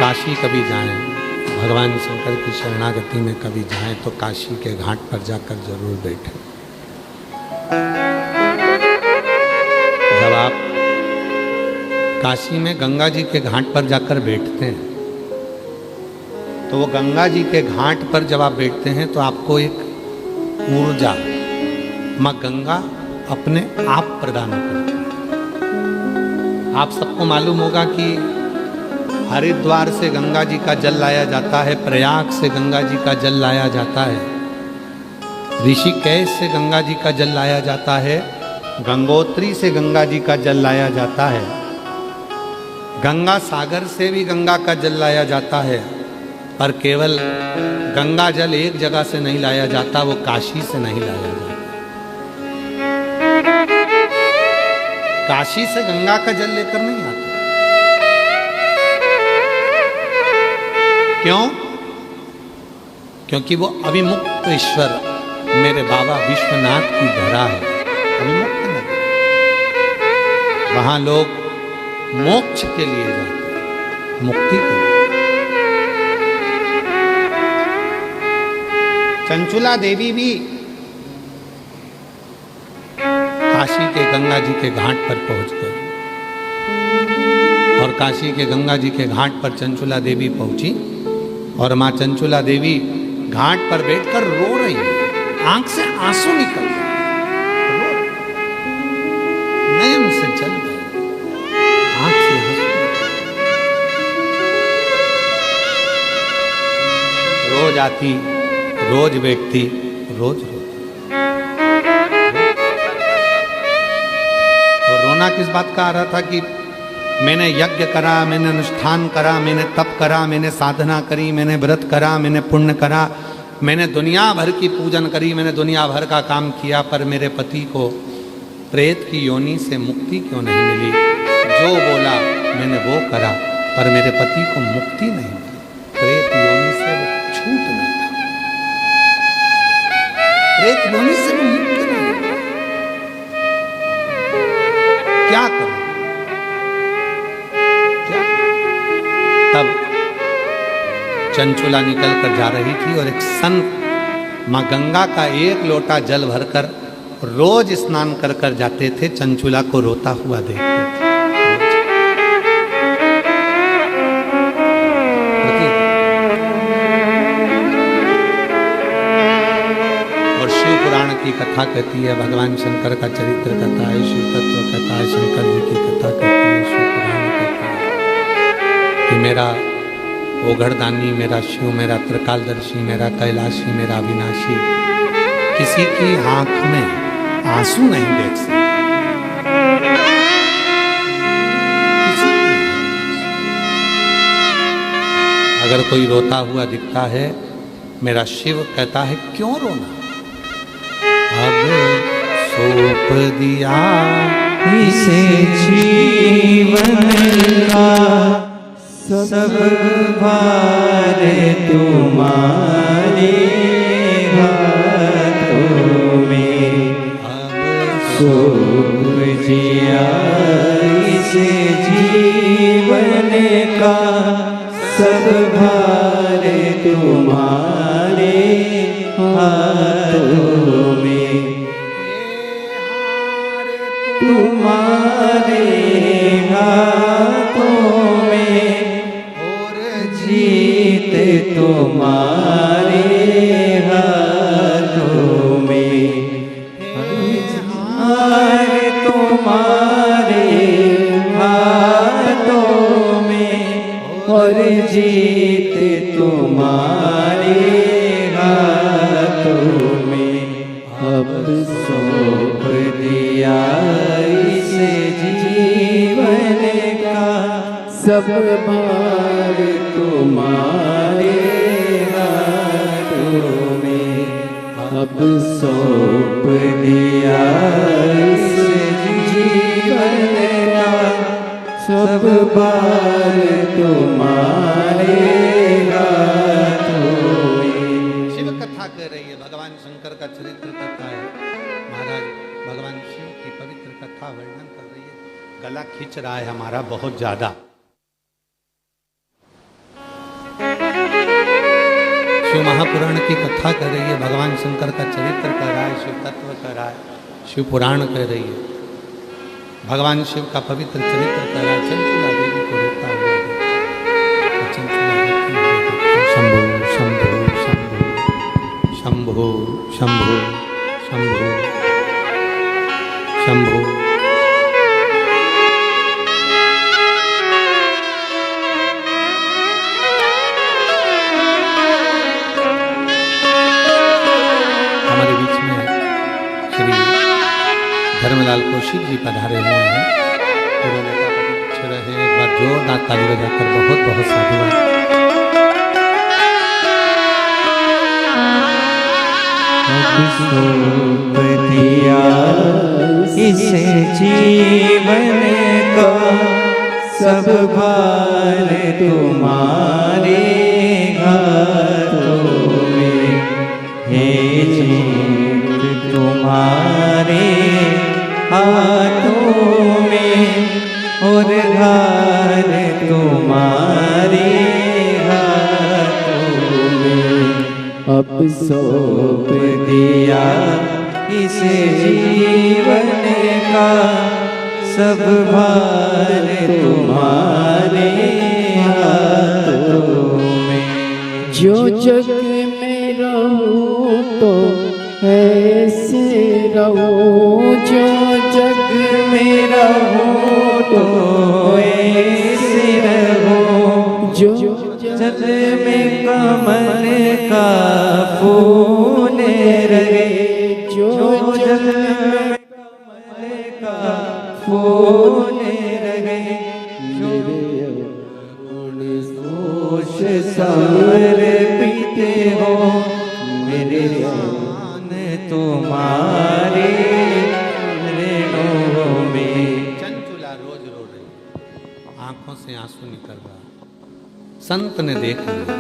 Speaker 1: काशी कभी जाएं, भगवान शंकर की शरणागति में कभी जाएं तो काशी के घाट पर जाकर जरूर बैठें। जब आप काशी में गंगा जी के घाट पर जाकर बैठते हैं, तो वो गंगा जी के घाट पर जब आप बैठते हैं तो आपको एक ऊर्जा मां गंगा अपने आप प्रदान करती है। आप सबको मालूम होगा कि हरिद्वार से गंगा जी का जल लाया जाता है, प्रयाग से गंगा जी का जल लाया जाता है, ऋषिकेश से गंगा जी का जल लाया जाता है, गंगोत्री से गंगा जी का जल लाया जाता है, गंगा सागर से भी गंगा का जल लाया जाता है, पर केवल गंगा जल एक जगह से नहीं लाया जाता, वो काशी से नहीं लाया जाता। काशी से गंगा का जल लेकर नहीं आता। क्यों? क्योंकि वो अभिमुक्त ईश्वर मेरे बाबा विश्वनाथ की धरा है, अभिमुक्त नहीं। वहां लोग मोक्ष के लिए जाते हैं, मुक्ति के लिए। चंचुला देवी भी काशी के गंगा जी के घाट पर पहुंच गए, और काशी के गंगा जी के घाट पर चंचुला देवी पहुंची, और मां चंचुला देवी घाट पर बैठकर रो रही है, आंख से आंसू निकल रहे, नयन से जल गए, आंख से आंसू। रोज आती, रोज बैठती, रोज रोती। और रोना किस बात का आ रहा था कि मैंने यज्ञ करा, मैंने अनुष्ठान करा, मैंने तप करा, मैंने साधना करी, मैंने व्रत करा, मैंने पुण्य करा, मैंने दुनिया भर की पूजन करी, मैंने दुनिया भर का काम किया, पर मेरे पति को प्रेत की योनि से मुक्ति क्यों नहीं मिली? जो बोला मैंने वो करा, पर मेरे पति को मुक्ति नहीं मिली, प्रेत योनि से वो छूट नहीं था, प्रेत योनि से वो मुक्त नहीं। क्या करूं? क्या? तब चंचुला निकल कर जा रही थी, और एक संत मां गंगा का एक लोटा जल भरकर रोज स्नान कर कर जाते थे, चंचुला को रोता हुआ देखते थे। और शिव पुराण की कथा कहती है, भगवान शंकर का चरित्र कहता है, शिव तत्व कहता है, शंकर जी की कथा कहती है, शिव पुराण कहता है कि मेरा ओघड़दानी, मेरा शिव, मेरा त्रिकालदर्शी, मेरा कैलाशी, मेरा अविनाशी किसी की आंख में आंसू नहीं देख सकता। अगर कोई रोता हुआ दिखता है, मेरा शिव कहता है क्यों रोना, अब सौंप दिया
Speaker 2: इसे जीवन का सब भार तुम्हारे हाथों में, सौंप दिया इसे जीवन का सब भार तुम्हारे हाथों में, तुम्हारे हाथों में, जीत तुम्हारे हाथों में, हार तुम्हारे हाथों में, और जीत तुम्हारे हाथों में। अब सौंप दिया इसे जीवन का सब भार तुम्हारे हाथों में, अब सौंप दिया इसे जीवन का सब भार तुम्हारे हाथों में।
Speaker 1: शिव कथा कह रही है, भगवान शंकर का चरित्र कथा है, महाराज भगवान शिव की पवित्र कथा वर्णन कर रही है। गला खींच रहा है हमारा बहुत ज्यादा। शिव महापुराण की कथा कर रही है, भगवान शंकर का चरित्र कर रहा है, शिव तत्व कर रहा है, शिव पुराण कह रही है, भगवान शिव का पवित्र चरित्र कर रहा है। चंचुला देवी को रोता हुआ देखा, चंचुला देवी शंभो शंभो शंभो शंभो शंभो शंभो। हमारे बीच में श्री धर्मलाल कौशिक जी पधारे हुए हैं। उन्होंने कहा रहे हैं। एक बार जोरदार ताली बजाकर बहुत बहुत साधुवाद।
Speaker 2: सौंप दिया इसे जीवन का, सब भार तुम्हारे हाथों में, हे जीत तुम्हारे हाथों में, और हार तुम्हारे हाथों में। अब सौंप दिया इसे जीवन का, सब भार तुम्हारे हाथों में।
Speaker 3: जो जग में रहूं तो ऐसे रहूं, जो जग
Speaker 2: में रहूं तो ऐसे रहूं, जो जल में कमल का फूल रहे, जो जल में कमल का फूल रहे, जो गुण दोष समर्पित हो, मेरे जान तुम्हारे ऋणों में।
Speaker 1: चंचुला रोज रो रही, आंखों से आंसू निकल रहा। संत ने देख लिया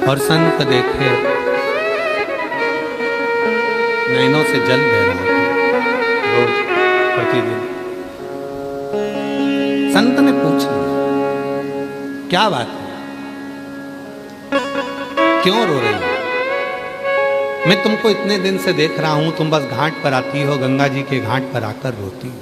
Speaker 1: और संत देखे नैनों से जल बह रहा था रोज प्रतिदिन। संत ने पूछा क्या बात है, क्यों रो रही हो? मैं तुमको इतने दिन से देख रहा हूं, तुम बस घाट पर आती हो, गंगा जी के घाट पर आकर रोती हो।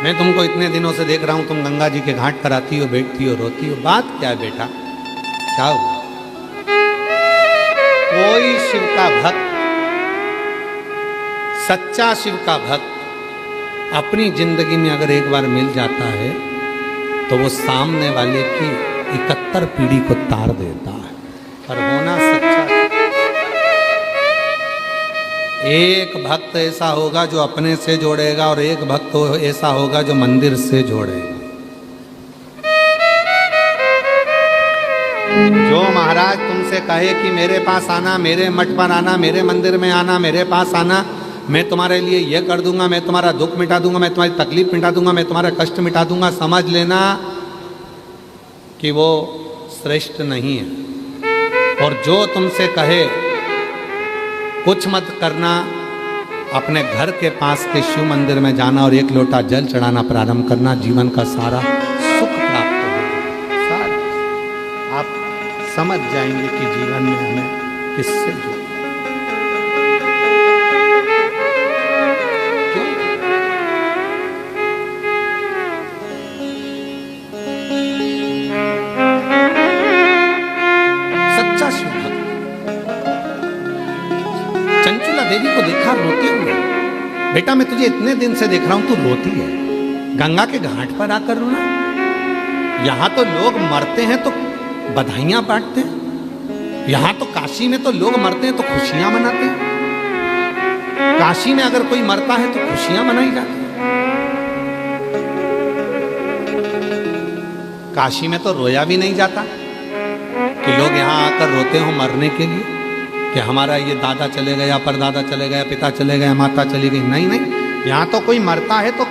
Speaker 1: मैं तुमको इतने दिनों से देख रहा हूं, तुम गंगा जी के घाट पर आती हो, बैठती हो, रोती हो, बात क्या है बेटा, क्या हुआ? कोई शिव का भक्त, सच्चा शिव का भक्त अपनी जिंदगी में अगर एक बार मिल जाता है तो वो सामने वाले की 71 पीढ़ी को तार देता है। और होना सच्चा, एक भक्त ऐसा होगा जो अपने से जोड़ेगा और एक भक्त ऐसा होगा जो मंदिर से जोड़ेगा। जो महाराज तुमसे कहे कि मेरे पास आना, मेरे मठ पर आना, मेरे मंदिर में आना, मेरे पास आना, मैं तुम्हारे लिए ये कर दूंगा, मैं तुम्हारा दुख मिटा दूंगा, मैं तुम्हारी तकलीफ मिटा दूंगा, मैं तुम्हारा कष्ट मिटा दूंगा, समझ लेना कि वो श्रेष्ठ नहीं है। और जो तुमसे कहे कुछ मत करना, अपने घर के पास के शिव मंदिर में जाना और एक लोटा जल चढ़ाना प्रारंभ करना, जीवन का सारा सुख प्राप्त होगा। सारा आप समझ जाएंगे कि जीवन में हमें किससे जुड़ना। सच्चा शिव भक्त। चंचुला देवी को देखा रोते हुए, बेटा मैं तुझे इतने दिन से देख रहा हूं, तू रोती है, गंगा के घाट पर आकर रोना। यहां तो लोग मरते हैं तो बधाइयां बांटते हैं, यहां तो काशी में तो लोग मरते हैं तो खुशियां मनाते हैं। काशी में अगर कोई मरता है तो खुशियां मनाई जाती हैं। काशी में तो रोया भी नहीं जाता कि लोग यहां आकर रोते हो मरने के लिए कि हमारा ये दादा चले गया, परदादा चले गया, पिता चले गए, माता चली गई। नहीं नहीं, यहाँ तो कोई मरता है तो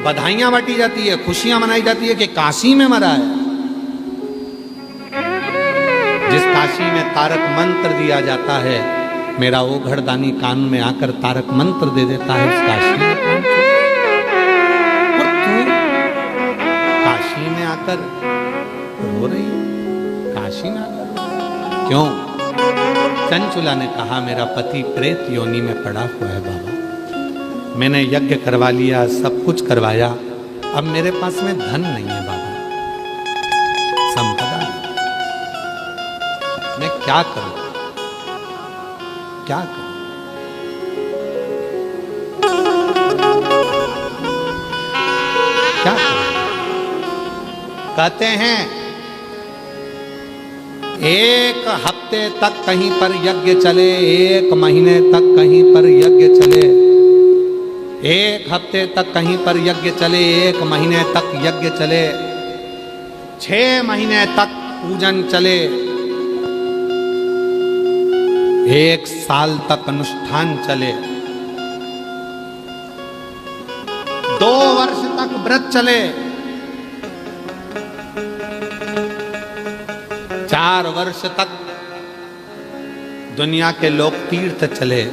Speaker 1: बधाइयां बांटी जाती है, खुशियां मनाई जाती है कि काशी में मरा है। जिस काशी में तारक मंत्र दिया जाता है, मेरा वो घरदानी कान में आकर तारक मंत्र दे देता है उस काशी में। और तू काशी में आकर रो रही हो, काशी में आकर क्यों? चंचुला ने कहा मेरा पति प्रेत योनि में पड़ा हुआ है बाबा, मैंने यज्ञ करवा लिया, सब कुछ करवाया, अब मेरे पास में धन नहीं है बाबा, संपदा नहीं। मैं क्या करूं, क्या करूं? क्या करूं? कहते हैं एक हफ्ते तक कहीं पर यज्ञ चले, एक महीने तक कहीं पर यज्ञ चले, एक हफ्ते तक कहीं पर यज्ञ चले, एक महीने तक यज्ञ चले, 6 महीने तक पूजन चले, 1 साल तक अनुष्ठान चले, 2 वर्ष तक व्रत चले, 4 वर्ष तक दुनिया के लोग तीर्थ चले,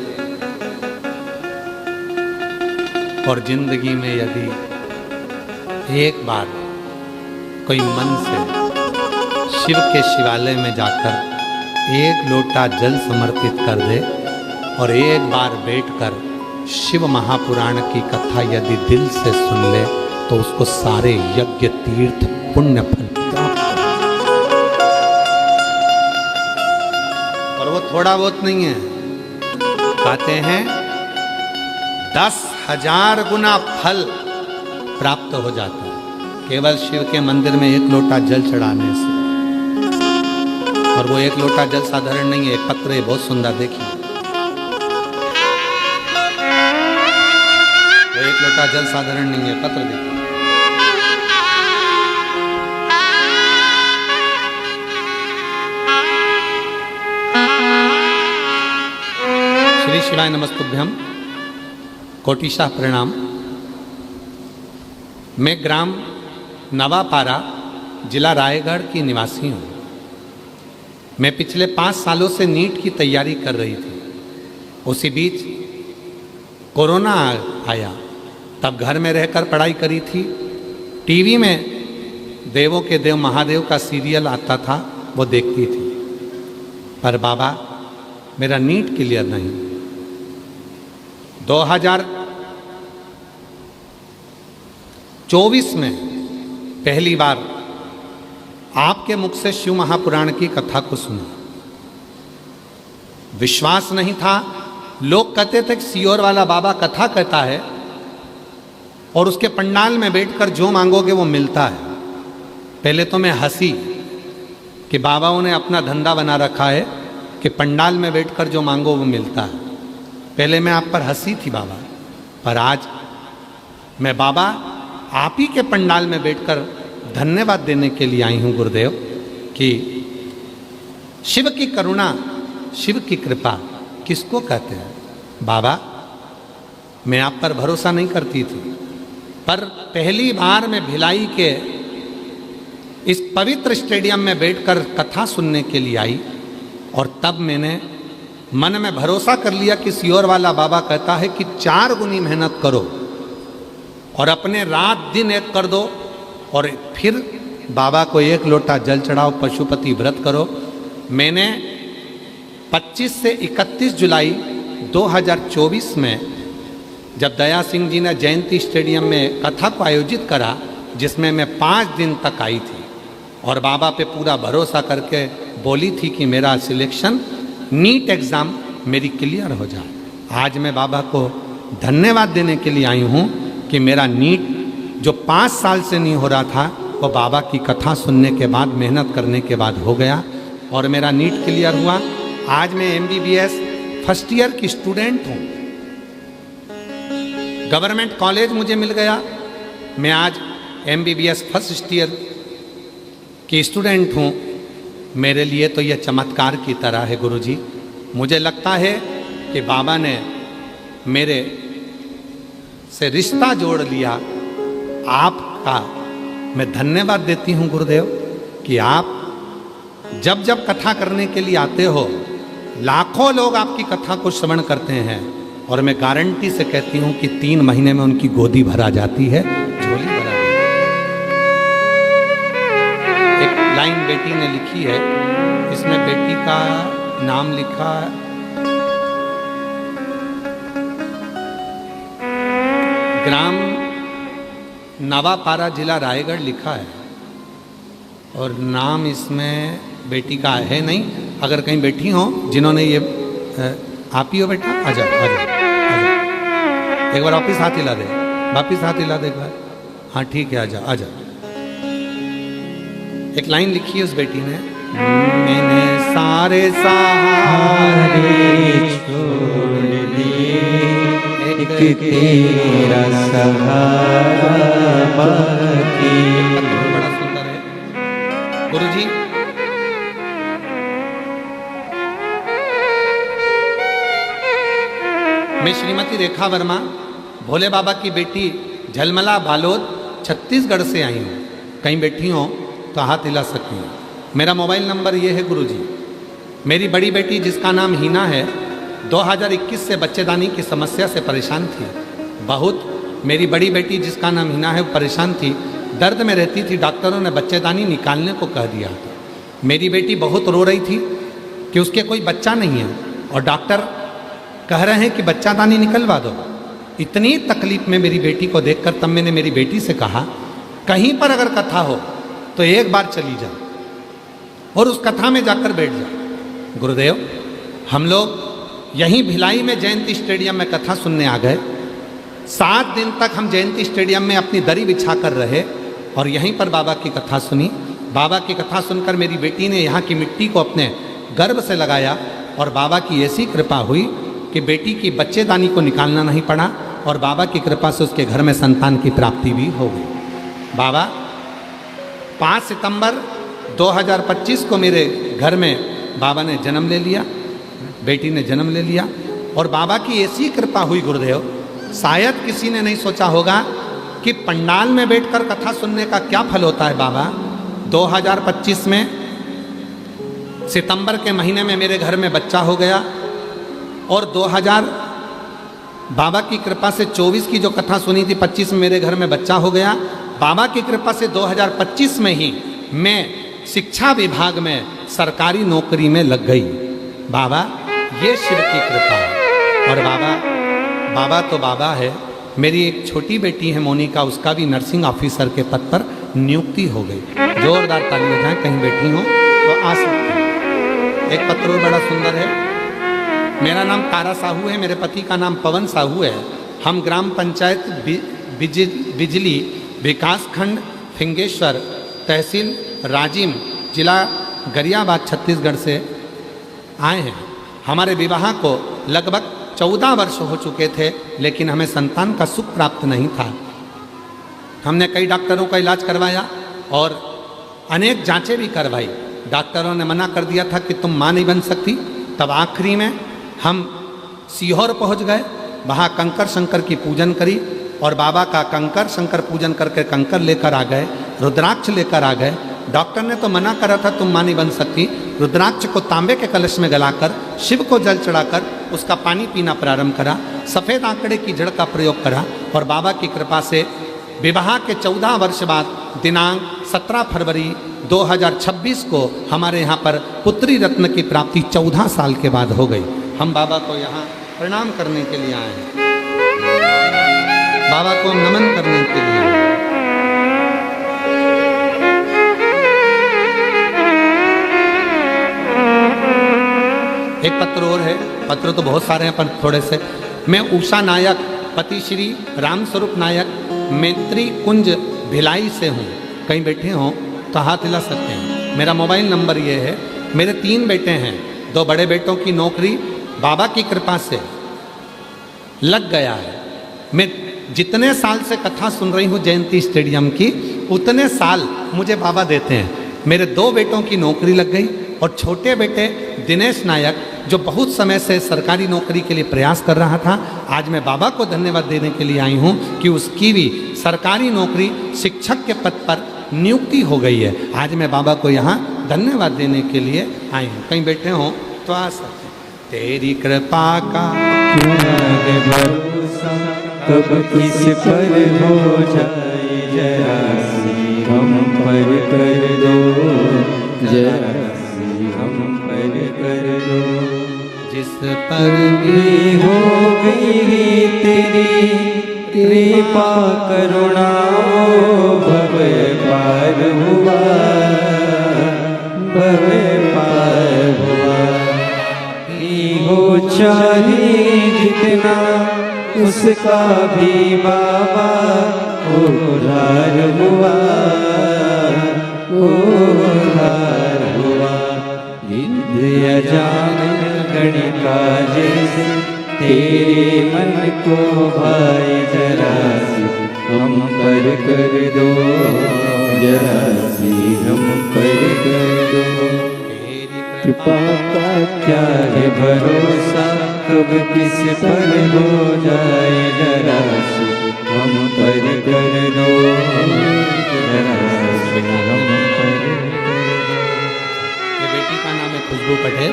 Speaker 1: और जिंदगी में यदि एक बार कोई मन से शिव के शिवालय में जाकर 1 लोटा जल समर्पित कर दे और एक बार बैठकर शिव महापुराण की कथा यदि दिल से सुन ले तो उसको सारे यज्ञ तीर्थ पुण्य फल प्राप्त हो। और वो थोड़ा बहुत नहीं है, कहते हैं 10,000 गुना फल प्राप्त हो जाता है केवल शिव के मंदिर में 1 लोटा जल चढ़ाने से। और वो 1 लोटा जल साधारण नहीं है, एक पत्र है बहुत सुंदर, देखिए वो 1 लोटा जल साधारण नहीं है, पत्र देखिए। श्री शिवाय नमस्तुभ्यम, कोटिशाह प्रणाम। मैं ग्राम नवापारा, जिला रायगढ़ की निवासी हूँ। मैं पिछले 5 सालों से नीट की तैयारी कर रही थी। उसी बीच कोरोना आया, तब घर में रहकर पढ़ाई करी थी। टीवी में देवों के देव महादेव का सीरियल आता था, वो देखती थी। पर बाबा मेरा नीट क्लियर नहीं। 2024 में पहली बार आपके मुख से शिव महापुराण की कथा को सुना। विश्वास नहीं था। लोग कहते थे कि सियोर वाला बाबा कथा कहता है और उसके पंडाल में बैठकर जो मांगोगे वो मिलता है। पहले तो मैं हंसी कि बाबाओं ने अपना धंधा बना रखा है कि पंडाल में बैठकर जो मांगो वो मिलता है। पहले मैं आप पर हंसी थी बाबा, पर आज मैं बाबा आप ही के पंडाल में बैठकर धन्यवाद देने के लिए आई हूँ गुरुदेव कि शिव की करुणा, शिव की कृपा किसको कहते हैं। बाबा मैं आप पर भरोसा नहीं करती थी, पर पहली बार मैं भिलाई के इस पवित्र स्टेडियम में बैठकर कथा सुनने के लिए आई और तब मैंने मन में भरोसा कर लिया कि सियोर वाला बाबा कहता है कि 4 गुनी मेहनत करो और अपने रात दिन एक कर दो और फिर बाबा को 1 लोटा जल चढ़ाओ, पशुपति व्रत करो। मैंने 25 से 31 जुलाई 2024 में जब दया सिंह जी ने जयंती स्टेडियम में कथा को आयोजित करा, जिसमें मैं 5 दिन तक आई थी और बाबा पे पूरा भरोसा करके बोली थी कि मेरा सिलेक्शन नीट एग्ज़ाम मेरी क्लियर हो जाए। आज मैं बाबा को धन्यवाद देने के लिए आई हूँ कि मेरा नीट जो 5 साल से नहीं हो रहा था वो बाबा की कथा सुनने के बाद, मेहनत करने के बाद हो गया और मेरा नीट क्लियर हुआ। आज मैं MBBS फर्स्ट ईयर की स्टूडेंट हूँ। गवर्नमेंट कॉलेज मुझे मिल गया। मैं आज MBBS फर्स्ट ईयर की स्टूडेंट हूँ। मेरे लिए तो यह चमत्कार की तरह है गुरुजी। मुझे लगता है कि बाबा ने मेरे से रिश्ता जोड़ लिया। आपका मैं धन्यवाद देती हूँ गुरुदेव कि आप जब जब कथा करने के लिए आते हो, लाखों लोग आपकी कथा को श्रवण करते हैं और मैं गारंटी से कहती हूँ कि 3 महीने में उनकी गोदी भरा जाती है, झोली भरा जाती है। एक लाइन बेटी ने लिखी है, इसमें बेटी का नाम लिखा ग्राम नवापारा, जिला रायगढ़ लिखा है और नाम इसमें बेटी का है नहीं। अगर कहीं बैठी हो जिन्होंने ये आप ही हो बेटा, आ जाओ आ जाओ आ जाओ, एक बार वापिस हाथ हिला दे, वापिस हाथ हिला दे एक बार। हाँ ठीक है, आ जाओ आ जाओ। एक लाइन लिखी है उस बेटी ने, मैंने सारे सहारे
Speaker 2: छोड़ दिए, एक तेरा सहारा बाकी।
Speaker 1: बड़ा सुंदर है गुरुजी। मैं श्रीमती रेखा वर्मा, भोले बाबा की बेटी, झलमला बालोद, छत्तीसगढ़ से आई हूँ। कहीं बैठी हो तो हाथ हिला सकती हूँ। मेरा मोबाइल नंबर ये है गुरुजी। मेरी बड़ी बेटी जिसका नाम हीना है, 2021 से बच्चेदानी की समस्या से परेशान थी बहुत। मेरी बड़ी बेटी जिसका नाम हीना है वो परेशान थी, दर्द में रहती थी। डॉक्टरों ने बच्चेदानी निकालने को कह दिया था। मेरी बेटी बहुत रो रही थी कि उसके कोई बच्चा नहीं है और डॉक्टर कह रहे हैं कि बच्चादानी निकलवा दो। इतनी तकलीफ में मेरी बेटी को देखकर तब मैंने मेरी बेटी से कहा, कहीं पर अगर कथा हो तो एक बार चली जा और उस कथा में जाकर बैठ जा। गुरुदेव, हम लोग यहीं भिलाई में जयंती स्टेडियम में कथा सुनने आ गए। 7 दिन तक हम जयंती स्टेडियम में अपनी दरी बिछा कर रहे और यहीं पर बाबा की कथा सुनी। बाबा की कथा सुनकर मेरी बेटी ने यहाँ की मिट्टी को अपने गर्भ से लगाया और बाबा की ऐसी कृपा हुई कि बेटी की बच्चेदानी को निकालना नहीं पड़ा और बाबा की कृपा से उसके घर में संतान की प्राप्ति भी हो गई। बाबा 5 सितंबर 2025 को मेरे घर में बाबा ने जन्म ले लिया, बेटी ने जन्म ले लिया और बाबा की ऐसी कृपा हुई गुरुदेव, शायद किसी ने नहीं सोचा होगा कि पंडाल में बैठकर कथा सुनने का क्या फल होता है। बाबा 2025 में सितंबर के महीने में मेरे घर में बच्चा हो गया और 2000 बाबा की कृपा से 24 की जो कथा सुनी थी 25 में मेरे घर में बच्चा हो गया। बाबा की कृपा से 2025 में ही मैं शिक्षा विभाग में सरकारी नौकरी में लग गई। बाबा ये शिव की कृपा है। और बाबा तो बाबा है। मेरी एक छोटी बेटी है मोनिका, उसका भी नर्सिंग ऑफिसर के पद पर नियुक्ति हो गई। जोरदार ताली बजाएं, कहीं बैठी हो तो आ सकती हैं। एक पत्र बड़ा सुंदर है। मेरा नाम तारा साहू है, मेरे पति का नाम पवन साहू है। हम ग्राम पंचायत बिजली विकास खंड फिंगेश्वर, तहसील राजिम, जिला गरियाबाद, छत्तीसगढ़ से आए हैं। हमारे विवाह को लगभग 14 वर्ष हो चुके थे, लेकिन हमें संतान का सुख प्राप्त नहीं था। हमने कई डॉक्टरों का इलाज करवाया और अनेक जांचें भी करवाई। डॉक्टरों ने मना कर दिया था कि तुम माँ नहीं बन सकती। तब आखिरी में हम सीहोर पहुंच गए, वहाँ कंकर शंकर की पूजन करी और बाबा का कंकर शंकर पूजन करके कंकर लेकर आ गए, रुद्राक्ष लेकर आ गए। डॉक्टर ने तो मना करा था तुम माँ नहीं बन सकती। रुद्राक्ष को तांबे के कलश में गलाकर शिव को जल चढ़ाकर उसका पानी पीना प्रारंभ करा। सफ़ेद आंकड़े की जड़ का प्रयोग करा और बाबा की कृपा से विवाह के 14 वर्ष बाद दिनांक 17 फरवरी 2026 को हमारे यहाँ पर पुत्री रत्न की प्राप्ति 14 साल के बाद हो गई। हम बाबा को यहाँ प्रणाम करने के लिए आए हैं, बाबा को हम नमन करने के लिए आए हैं। एक पत्र और है, पत्र तो बहुत सारे हैं पर थोड़े से। मैं उषा नायक, पति श्री रामस्वरूप नायक, मैत्री कुंज भिलाई से हूँ। कहीं बैठे हों तो हाथ हिला सकते हैं। मेरा मोबाइल नंबर ये है। मेरे 3 बेटे हैं, 2 बड़े बेटों की नौकरी बाबा की कृपा से लग गया है। मैं जितने साल से कथा सुन रही हूँ जयंती स्टेडियम की, उतने साल मुझे बाबा देते हैं। मेरे 2 बेटों की नौकरी लग गई और छोटे बेटे दिनेश नायक, जो बहुत समय से सरकारी नौकरी के लिए प्रयास कर रहा था, आज मैं बाबा को धन्यवाद देने के लिए आई हूँ कि उसकी भी सरकारी नौकरी शिक्षक के पद पर नियुक्ति हो गई है। आज मैं बाबा को यहाँ धन्यवाद देने के लिए आई हूँ। कहीं बैठे हों तो आ सकते। तेरी कृपा का
Speaker 2: भरोसा कब किस पर हो जाए, जरा सी हम पर कर दो, जरा सी हम पर कर दो।
Speaker 1: जिस पर
Speaker 2: भी हो गई तेरी कृपा करुणा, भव पार हुआ, भव पार हुआ। हो चाहे जितना उसका भी बाबा उधार हुआ, उद्धार हुआ। विद्या जान गणिका जैसे तेरे मन को भाए जरा सी हम पर कर दो, जरा सी हम पर कर दो।
Speaker 3: कृपा का
Speaker 2: क्या है भरोसा कब किस पर हो जाए, जरा सी हम पर कर दो, जरा सी हम पर कर दो।
Speaker 1: ये बेटी का नाम है खुशबू पटेल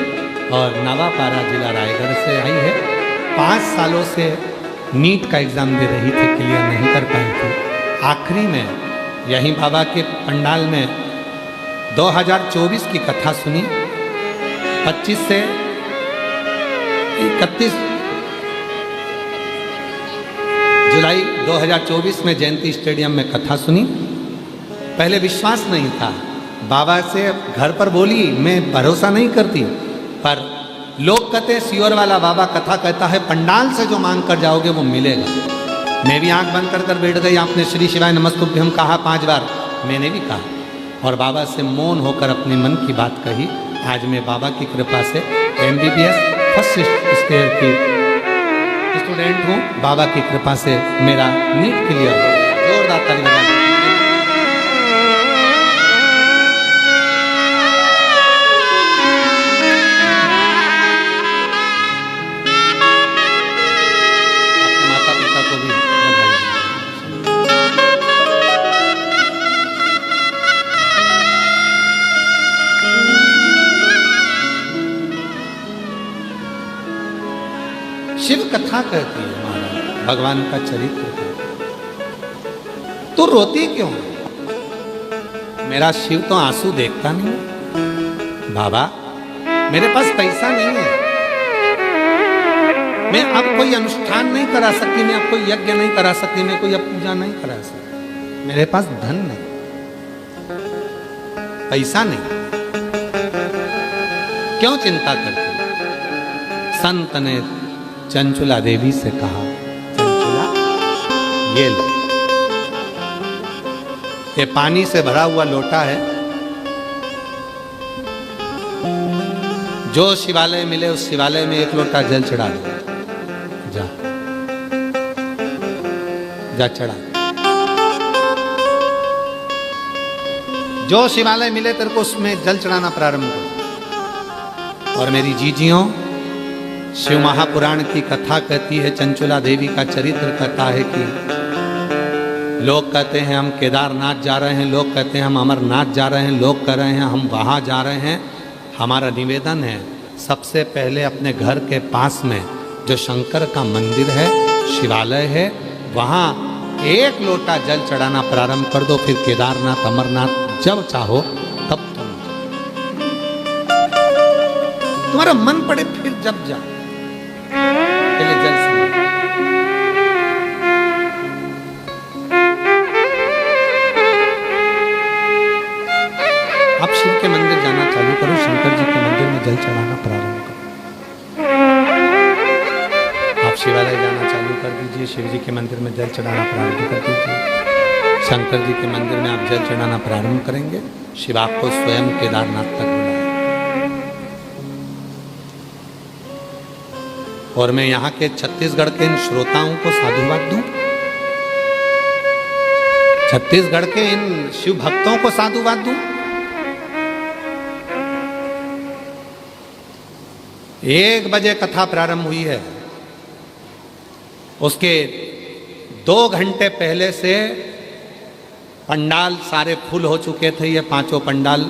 Speaker 1: और नवापारा जिला रायगढ़ से आई है। 5 सालों से नीट का एग्ज़ाम दे रही थी, क्लियर नहीं कर पाई थी। आखिरी में यहीं बाबा के पंडाल में 2024 की कथा सुनी। 25 से 31 जुलाई 2024 में जयंती स्टेडियम में कथा सुनी। पहले विश्वास नहीं था, बाबा से घर पर बोली मैं भरोसा नहीं करती, पर लोग कहते हैं सियोर वाला बाबा कथा कहता है पंडाल से जो मांग कर जाओगे वो मिलेगा। मैं भी आंख बंद कर बैठ गई। आपने श्री शिवाय नमस्तुभ्यं कहा 5 बार, मैंने भी कहा और बाबा से मौन होकर अपने मन की बात कही। आज मैं बाबा की कृपा से MBBS फर्स्ट ईयर की स्टूडेंट हूँ। बाबा की कृपा से मेरा नीट क्लियर हो। जोरदार ताली बजा दो। अपने माता पिता को भी बधाई। शिव कथा कहती है महाराज, भगवान का चरित्र कहती है। तो रोती क्यों है? मेरा शिव तो आंसू देखता नहीं। बाबा मेरे पास पैसा नहीं है, मैं अब कोई अनुष्ठान नहीं करा सकती, मैं अब कोई यज्ञ नहीं करा सकती, मैं कोई अब पूजा नहीं करा सकती। मेरे पास धन नहीं, पैसा नहीं। क्यों चिंता करती? संत ने चंचुला देवी से कहा, चंचुला ये लो, ये पानी से भरा हुआ लोटा है। जो शिवालय मिले उस शिवालय में 1 लोटा जल चढ़ा दो। जा जा चढ़ा। जो शिवालय मिले तेरे को उसमें जल चढ़ाना प्रारंभ करो। और मेरी जीजियों, शिव महापुराण की कथा कहती है, चंचुला देवी का चरित्र कहता है कि लोग कहते हैं हम केदारनाथ जा रहे हैं, लोग कहते हैं हम अमरनाथ जा रहे हैं, लोग कह रहे हैं हम वहाँ जा रहे हैं। हमारा निवेदन है सबसे पहले अपने घर के पास में जो शंकर का मंदिर है, शिवालय है, वहाँ 1 लोटा जल चढ़ाना प्रारंभ कर दो। फिर केदारनाथ अमरनाथ जब चाहो तब तुम तुम्हारा मन पड़े फिर जब जाओ, पहले जल से। आप शिव के मंदिर जाना चालू करो, शंकर जी के मंदिर में जल चढ़ाना प्रारंभ करो। आप शिवालय जाना चालू कर दीजिए, शिव जी के मंदिर में जल चढ़ाना प्रारंभ कर दीजिए। शंकर जी के मंदिर में आप जल चढ़ाना प्रारंभ करेंगे, शिव आपको स्वयं केदारनाथ तक बुलाएंगे। और मैं यहाँ के छत्तीसगढ़ के इन श्रोताओं को साधुवाद दूं, छत्तीसगढ़ के इन शिव भक्तों को साधुवाद दूं। 1 बजे कथा प्रारंभ हुई है, उसके 2 घंटे पहले से पंडाल सारे फुल हो चुके थे, ये 5 पंडाल।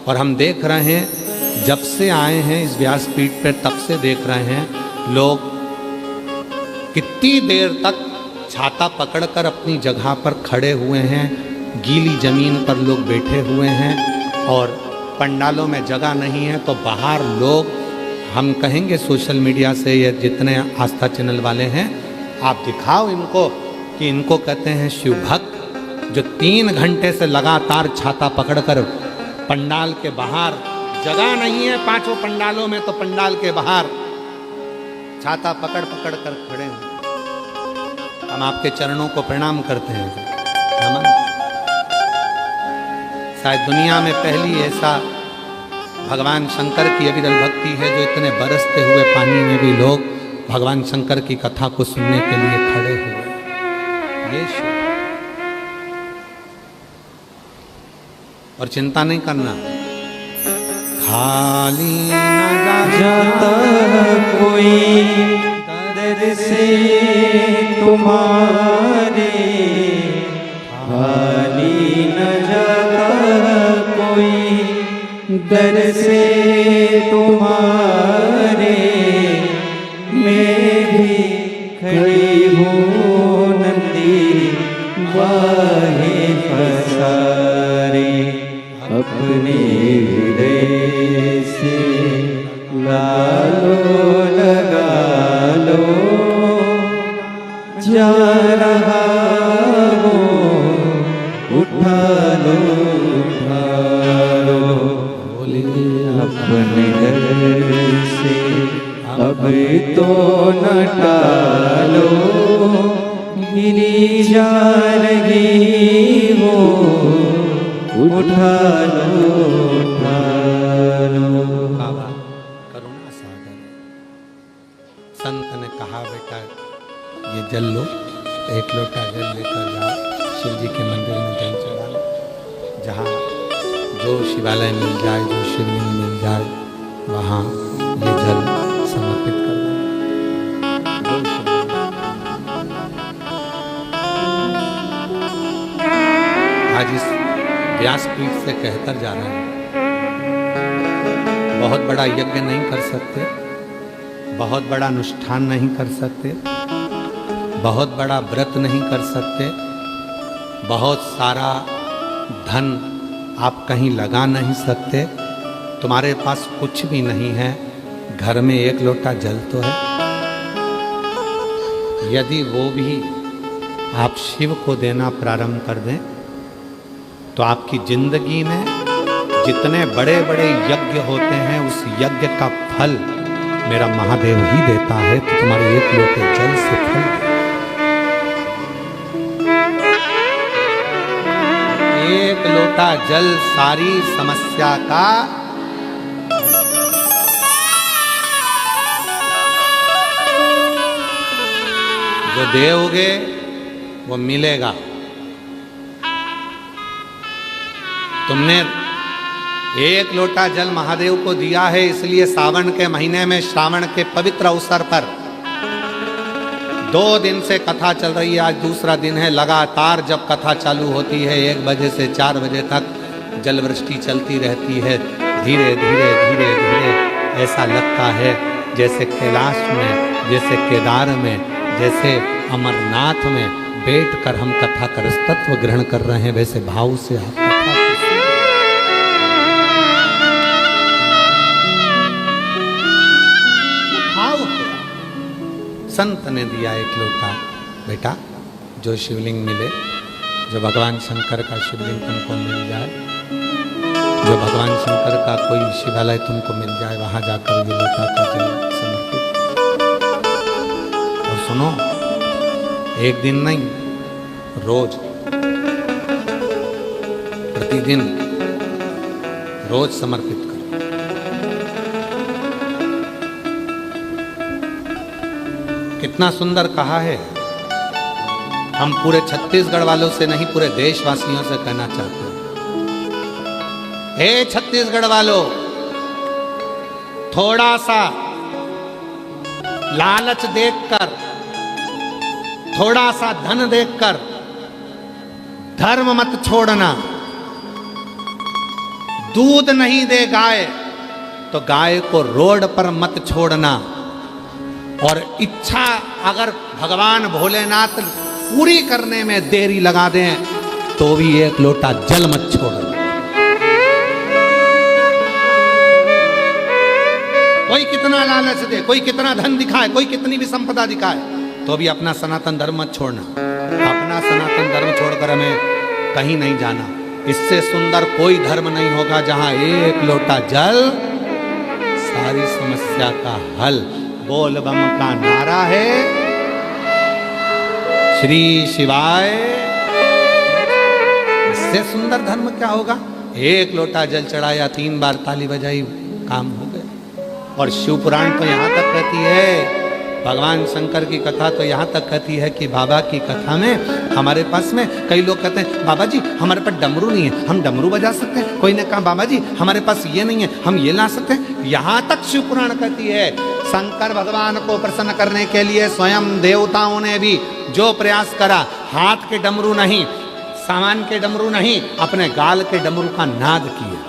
Speaker 1: और हम देख रहे हैं जब से आए हैं इस व्यासपीठ पर तब से देख रहे हैं लोग कितनी देर तक छाता पकड़कर अपनी जगह पर खड़े हुए हैं, गीली जमीन पर लोग बैठे हुए हैं। और पंडालों में जगह नहीं है तो बाहर लोग, हम कहेंगे सोशल मीडिया से ये जितने आस्था चैनल वाले हैं, आप दिखाओ इनको कि इनको कहते हैं शिव भक्त, जो 3 घंटे से लगातार छाता पकड़कर पंडाल के बाहर, जगह नहीं है 5 पंडालों में तो पंडाल के बाहर छाता पकड़ पकड़ कर खड़े हैं। हम आपके चरणों को प्रणाम करते हैं, नमन। शायद दुनिया में पहली ऐसा भगवान शंकर की अविरल भक्ति है जो इतने बरसते हुए पानी में भी लोग भगवान शंकर की कथा को सुनने के लिए खड़े हुए। ये शिव। और चिंता नहीं करना, खाली न
Speaker 2: जाता कोई दर से तुम्हारे, खाली न जाता कोई दर से तुम्हारे, मैं भी खड़ी हूँ नंदी बाहे पसारे, अपने हृदय से लालो लगा लो, जा रहा हो उठा लो उठा लो, अपने घर से अब तो न टालो, गिरी जा रही हो उठा लो उठा लो।
Speaker 1: बाबा करुणा सागर। संत ने कहा बेटा ये जल लो, एक लोटा जल लेकर जाओ शिव जी के मंदिर में जल चढ़ा लो, जहाँ जो शिवालय मिल जाए, जो शिवलिंग मिल जाए, वहाँ ये जल समर्पित कर दो। आज इस व्यासपीठ से कहकर जा रहे हैं, बहुत बड़ा यज्ञ नहीं कर सकते, बहुत बड़ा अनुष्ठान नहीं कर सकते, बहुत बड़ा व्रत नहीं कर सकते, बहुत सारा धन आप कहीं लगा नहीं सकते, तुम्हारे पास कुछ भी नहीं है, घर में एक लोटा जल तो है। यदि वो भी आप शिव को देना प्रारंभ कर दें तो आपकी जिंदगी में जितने बड़े बड़े यज्ञ होते हैं उस यज्ञ का फल मेरा महादेव ही देता है। तो तुम्हारे एक लोटे जल से फल, एक लोटा जल सारी समस्या का जो दोगे वो मिलेगा। तुमने एक लोटा जल महादेव को दिया है, इसलिए सावन के महीने में श्रावण के पवित्र अवसर पर 2 दिन से कथा चल रही है, आज दूसरा दिन है। लगातार जब कथा चालू होती है 1 बजे से 4 बजे तक जल वृष्टि चलती रहती है। धीरे धीरे धीरे धीरे ऐसा लगता है जैसे कैलाश में, जैसे केदार में, जैसे अमरनाथ में बैठकर हम कथा का रसतत्व ग्रहण कर रहे हैं, वैसे भाव से आप कथा भाव। संत ने दिया एक लोटा, बेटा जो शिवलिंग मिले, जो भगवान शंकर का शिवलिंग तुमको मिल जाए, जो भगवान शंकर का कोई शिवालय तुमको मिल जाए, वहां जाकर ये लोटा का जल समर्पित। और सुनो, एक दिन नहीं, रोज, प्रतिदिन, रोज समर्पित करो। कितना सुंदर कहा है। हम पूरे छत्तीसगढ़ वालों से नहीं, पूरे देशवासियों से कहना चाहते हैं, हे छत्तीसगढ़ वालों, थोड़ा सा लालच देखकर, थोड़ा सा धन देखकर धर्म मत छोड़ना। दूध नहीं दे गाय तो गाय को रोड पर मत छोड़ना। और इच्छा अगर भगवान भोलेनाथ पूरी करने में देरी लगा दें तो भी एक लोटा जल मत छोड़ना। कोई कितना लालच दे, कोई कितना धन दिखाए, कोई कितनी भी संपदा दिखाए, तो भी अपना सनातन धर्म मत छोड़ना। अपना सनातन धर्म छोड़कर हमें कहीं नहीं जाना। इससे सुंदर कोई धर्म नहीं होगा जहां एक लोटा जल सारी समस्या का हल। बोल बम का नारा है, श्री शिवाय। इससे सुंदर धर्म क्या होगा। एक लोटा जल चढ़ाया, 3 बार ताली बजाई, काम हो गया। और शिव पुराण तो यहाँ तक कहती है, भगवान शंकर की कथा तो यहाँ तक कहती है कि बाबा की कथा में हमारे पास में कई लोग कहते हैं बाबा जी हमारे पास डमरू नहीं है, हम डमरू बजा सकते हैं। कोई ने कहा बाबा जी हमारे पास ये नहीं है, हम ये ला सकते हैं। यहाँ तक शिव पुराण कहती है शंकर भगवान को प्रसन्न करने के लिए स्वयं देवताओं ने भी जो प्रयास करा, हाथ के डमरू नहीं, सामान के डमरू नहीं, अपने गाल के डमरू का नाद किया।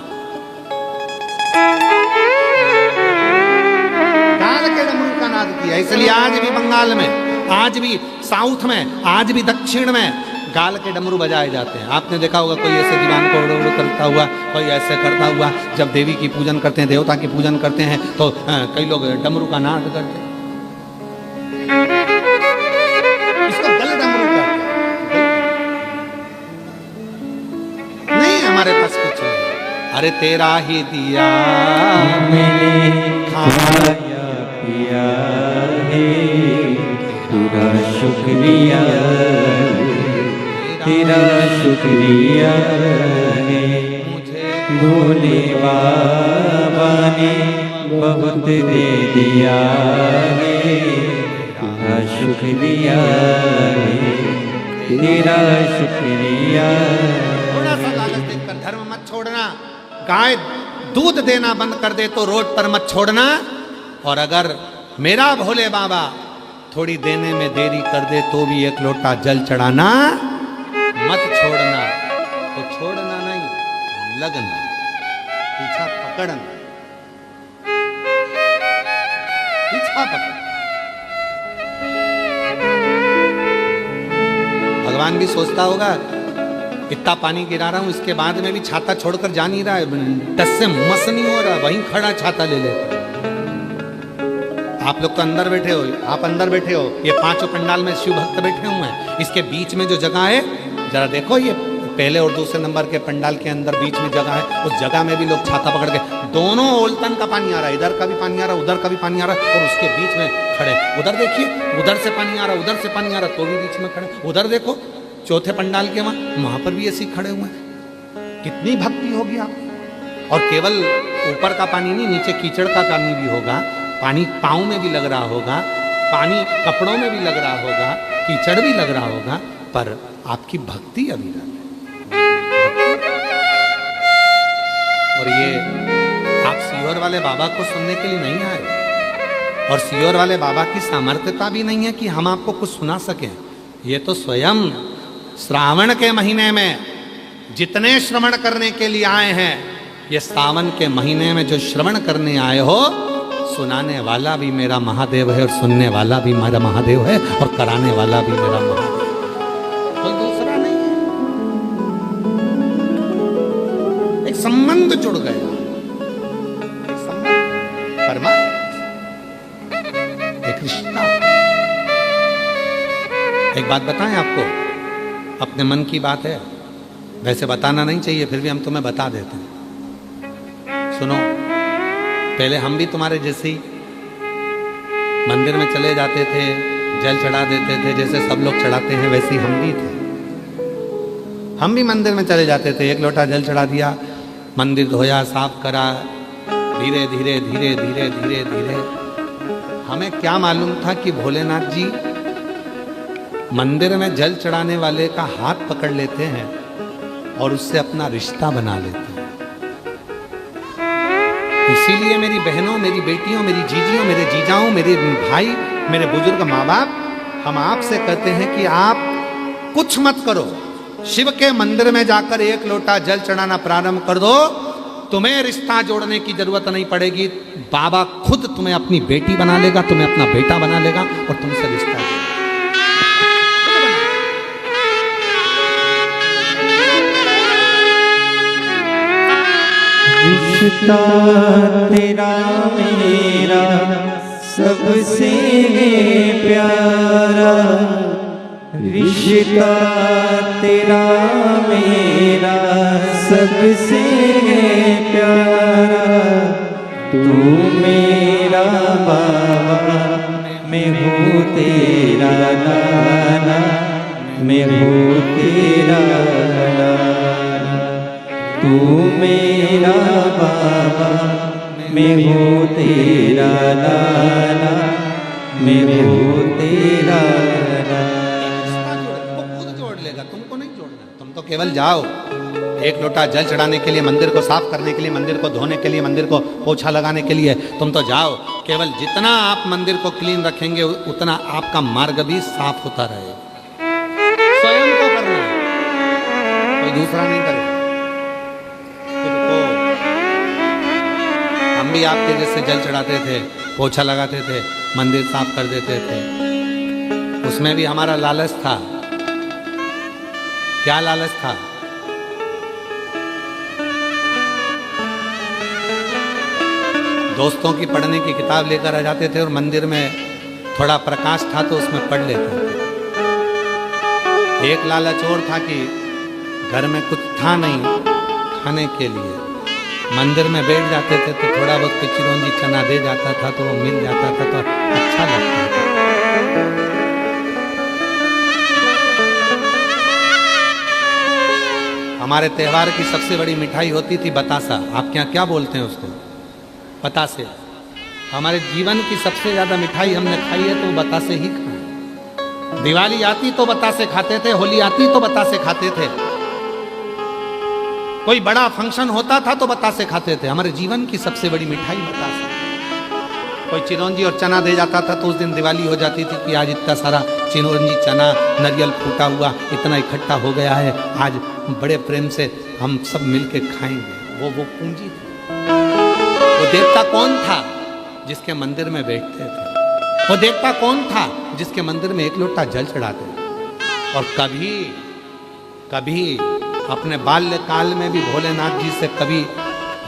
Speaker 1: गाल के डमरू का नाद किया। इसलिए आज भी बंगाल में, आज भी साउथ में, आज भी दक्षिण में गाल के डमरू बजाए जाते हैं। आपने देखा होगा कोई ऐसे दीवान को उड़ उड़ करता हुआ, कोई ऐसे करता हुआ। जब देवी की पूजन करते हैं, देवता की पूजन करते हैं तो कई लोग डमरू का नाद करते हैं। इसको गल डमरू कहते हैं। नहीं हमारे पास कुछ नहीं। अरे तेरा ही दिया
Speaker 2: मैंने खाया पिया है, तेरा शुक्रिया, तेरा शुक्रिया है। भोले बाबा ने बहुत दे दिया है, तेरा शुक्रिया है, तेरा शुक्रिया।
Speaker 1: थोड़ा सा लालच देखकर धर्म मत छोड़ना। गाय दूध देना बंद कर दे तो रोड पर मत छोड़ना। और अगर मेरा भोले बाबा थोड़ी देने में देरी कर दे तो भी एक लोटा जल चढ़ाना मत छोड़ना। तो छोड़ना नहीं, लगना, पीछा पकड़ना, पीछा पकड़। भगवान भी सोचता होगा इतना पानी गिरा रहा हूं, इसके बाद में भी छाता छोड़कर जा नहीं रहा है, टस से मस नहीं हो रहा, वहीं खड़ा छाता ले ले। आप लोग तो अंदर बैठे हो, आप अंदर बैठे हो, ये 5 पंडाल में शिव भक्त बैठे हुए हैं। इसके बीच में जो जगह है जरा देखो, ये पहले और दूसरे नंबर के पंडाल के अंदर बीच में जगह है, उस जगह में भी लोग छाता पकड़ के, दोनों ओलतन का पानी आ रहा है, इधर का भी पानी आ रहा है, उधर का भी पानी आ रहा है, और उसके बीच में खड़े। उधर देखिए, उधर से पानी आ रहा है, उधर से पानी आ रहा है, तो भी बीच में खड़े। उधर देखो चौथे पंडाल के वहां पर भी ऐसे खड़े हुए हैं। कितनी भक्ति होगी आप। और केवल ऊपर का पानी नहीं, नीचे कीचड़ का पानी भी होगा, पानी पाँव में भी लग रहा होगा, पानी कपड़ों में भी लग रहा होगा, कीचड़ भी लग रहा होगा, पर आपकी भक्ति अविरल है। और ये आप सीहोर वाले बाबा को सुनने के लिए नहीं आए, और सीहोर वाले बाबा की सामर्थ्यता भी नहीं है कि हम आपको कुछ सुना सकें। ये तो स्वयं श्रावण के महीने में जितने श्रवण करने के लिए आए हैं, ये सावन के महीने में जो श्रवण करने आए हो, सुनाने वाला भी मेरा महादेव है, और सुनने वाला भी मेरा महादेव है, और कराने वाला भी मेरा महादेव है, कोई दूसरा नहीं है। एक संबंध जुड़ गया, एक संबंध, परमात्मा, एक रिश्ता। एक बात बताएं आपको, अपने मन की बात है, वैसे बताना नहीं चाहिए, फिर भी हम तुम्हें बता देते हैं। सुनो, पहले हम भी तुम्हारे जैसे ही मंदिर में चले जाते थे, जल चढ़ा देते थे, जैसे सब लोग चढ़ाते हैं वैसे ही हम भी थे। हम भी मंदिर में चले जाते थे, एक लोटा जल चढ़ा दिया, मंदिर धोया, साफ करा, धीरे धीरे धीरे धीरे धीरे धीरे। हमें क्या मालूम था कि भोलेनाथ जी मंदिर में जल चढ़ाने वाले का हाथ पकड़ लेते हैं और उससे अपना रिश्ता बना लेते हैं। इसीलिए मेरी बहनों, मेरी बेटियों, मेरी जीजियों, मेरे जीजाओं, मेरे भाई, मेरे बुजुर्ग माँ बाप, हम आपसे कहते हैं कि आप कुछ मत करो, शिव के मंदिर में जाकर एक लोटा जल चढ़ाना प्रारंभ कर दो, तुम्हें रिश्ता जोड़ने की जरूरत नहीं पड़ेगी। बाबा खुद तुम्हें अपनी बेटी बना लेगा, तुम्हें अपना बेटा बना लेगा और तुमसे रिश्ता जोड़ेगा।
Speaker 2: रिश्ता तेरा मेरा सबसे प्यारा, रिश्ता तेरा मेरा सबसे प्यारा। तू मेरा बाबा, मैं हूँ तेरा नाना, मैं हूँ तेरा नाना। तू मेरा बाबा, मैं हूँ तेरा लाला, मैं हूँ तेरा लाला।
Speaker 1: वो खुद जोड़ लेगा, तुमको नहीं जोड़ना। तुम तो केवल जाओ, एक लोटा जल चढ़ाने के लिए, मंदिर को साफ करने के लिए, मंदिर को धोने के लिए, मंदिर को पोछा लगाने के लिए तुम तो जाओ। केवल जितना आप मंदिर को क्लीन रखेंगे उतना आपका मार्ग भी साफ होता रहेगा। स्वयं को करना है, कोई दूसरा नहीं करेगा, खुद को। हम भी आपके जैसे जल चढ़ाते थे, पोछा लगाते थे, मंदिर साफ कर देते थे। उसमें भी हमारा लालच था। क्या लालच था? दोस्तों की पढ़ने की किताब लेकर आ जाते थे और मंदिर में थोड़ा प्रकाश था तो उसमें पढ़ लेते थे। एक लालच और था कि घर में कुछ था नहीं खाने के लिए, मंदिर में बैठ जाते थे तो थोड़ा बहुत कुछ चिरौंजी चना दे जाता था तो वो मिल जाता था तो अच्छा लगता था। हमारे त्योहार की सबसे बड़ी मिठाई होती थी बतासा। आपके यहाँ क्या बोलते हैं उसको? बतासे। हमारे जीवन की सबसे ज्यादा मिठाई हमने खाई है तो वो बतासे ही खाए। दिवाली आती तो बतासे खाते थे, होली आती तो बतासे खाते थे, कोई बड़ा फंक्शन होता था तो बतासे खाते थे। हमारे जीवन की सबसे बड़ी मिठाई बतासे। कोई चिरौंजी और चना दे जाता था तो उस दिन दिवाली हो जाती थी कि आज इतना सारा चिरौंजी चना नारियल फूटा हुआ इतना इकट्ठा हो गया है, आज बड़े प्रेम से हम सब मिलके खाएंगे। वो पूंजी थी। वो देवता कौन था? जिसके मंदिर में बैठते थे। वो देवता कौन था? जिसके मंदिर में एक लोटा जल चढ़ाते थे। और कभी कभी अपने बाल्यकाल में भी भोलेनाथ जी से कभी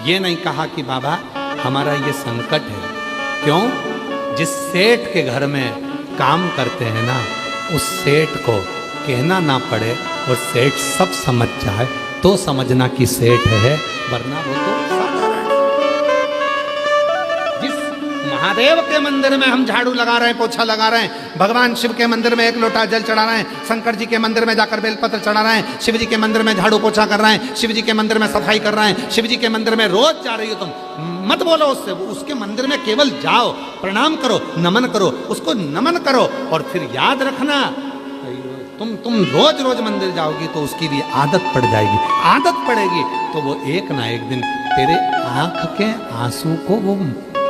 Speaker 1: ये नहीं कहा कि बाबा हमारा ये संकट है। क्यों? जिस सेठ के घर में काम करते हैं ना, उस सेठ को कहना ना पड़े और सेठ सब समझ जाए तो समझना कि सेठ है, वरना वो तो महादेव के मंदिर में हम झाड़ू लगा रहे हैं, पोछा लगा रहे हैं, भगवान शिव के मंदिर में एक लोटा जल चढ़ा रहे हैं, शंकर जी के मंदिर में जाकर बेलपत्र चढ़ा रहे हैं, शिव जी के मंदिर में झाड़ू पोछा कर रहे हैं, शिव जी के मंदिर में सफाई कर रहे हैं, शिव जी के मंदिर में रोज जा रही हो तुम, मत बोलो उससे। उसके मंदिर में केवल जाओ, प्रणाम करो, नमन करो, उसको नमन करो और फिर याद रखना तुम रोज रोज मंदिर जाओगी तो उसकी भी आदत पड़ जाएगी। आदत पड़ेगी तो वो एक ना एक दिन तेरे आंख के आंसू को वो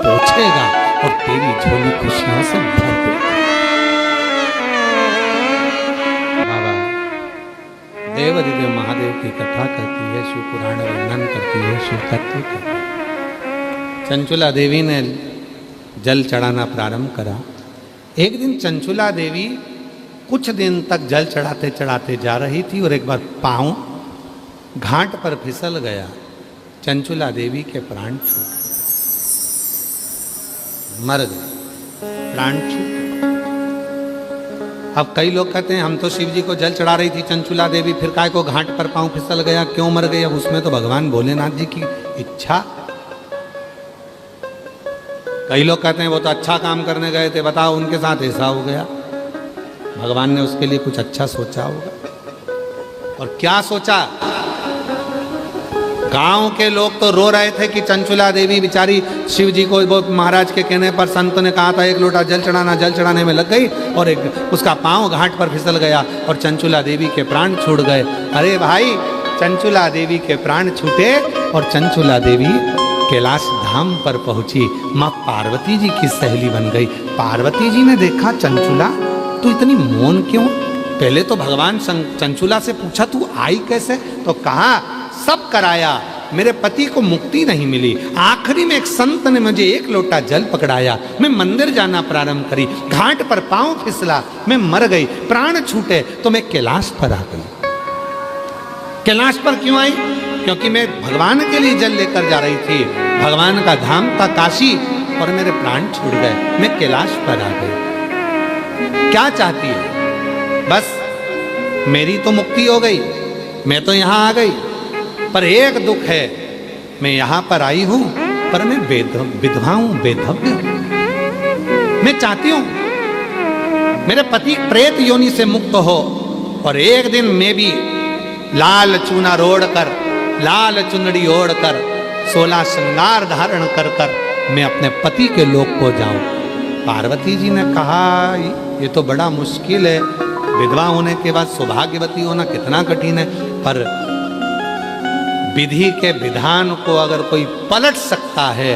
Speaker 1: पोछेगा और तेरी झोली खुशियों से भर देगा। बाबा देव दिव्य महादेव की कथा करती है, शिव पुराण वर्णन करती है, शिव तत्व करती है। चंचुला देवी ने जल चढ़ाना प्रारंभ करा। एक दिन चंचुला देवी कुछ दिन तक जल चढ़ाते चढ़ाते जा रही थी और एक बार पांव घाट पर फिसल गया। चंचुला देवी के प्राण छूट, मर गए, प्राण छूट। अब कई लोग कहते हैं हम तो शिव जी को जल चढ़ा रही थी चंचुला देवी, फिर काय को घाट पर पांव फिसल गया, क्यों मर गई? अब उसमें तो भगवान भोलेनाथ जी की इच्छा। कई लोग कहते हैं वो तो अच्छा काम करने गए थे, बताओ उनके साथ ऐसा हो गया। भगवान ने उसके लिए कुछ अच्छा सोचा होगा। और क्या सोचा? गांव के लोग तो रो रहे थे कि चंचुला देवी बेचारी शिव जी को वो महाराज के कहने पर संत ने कहा था एक लोटा जल चढ़ाना, जल चढ़ाने में लग गई और एक उसका पांव घाट पर फिसल गया और चंचुला देवी के प्राण छूट गए। अरे भाई, चंचुला देवी के प्राण छूटे और चंचुला देवी कैलाश धाम पर पहुंची, माँ पार्वती जी की सहेली बन गई। पार्वती जी ने देखा चंचुला तू इतनी मौन क्यों? पहले तो भगवान चंचुला से पूछा तू आई कैसे, तो कहा सब कराया, मेरे पति को मुक्ति नहीं मिली, आखिरी में एक संत ने मुझे एक लोटा जल पकड़ाया, मैं मंदिर जाना प्रारंभ करी, घाट पर पांव फिसला, मैं मर गई, प्राण छूटे तो मैं कैलाश पर आ गई। कैलाश पर क्यों आई? क्योंकि मैं भगवान के लिए जल लेकर जा रही थी, भगवान का धाम था काशी और मेरे प्राण छूट गए, मैं कैलाश पर आ गई। क्या चाहती है? बस मेरी तो मुक्ति हो गई, मैं तो यहां आ गई, पर एक दुख है, मैं यहां पर आई हूं पर मैं विधवा हूं, बेधव्य हूं। मैं चाहती हूं मेरे पति प्रेत योनि से मुक्त हो और एक दिन मैं भी लाल चूना रोड़ कर लाल चुनरी ओढ़कर 16 श्रृंगार धारण कर कर मैं अपने पति के लोक को जाऊं। पार्वती जी ने कहा ये तो बड़ा मुश्किल है, विधवा होने के बाद सौभाग्यवती होना कितना कठिन है, पर विधि के विधान को अगर कोई पलट सकता है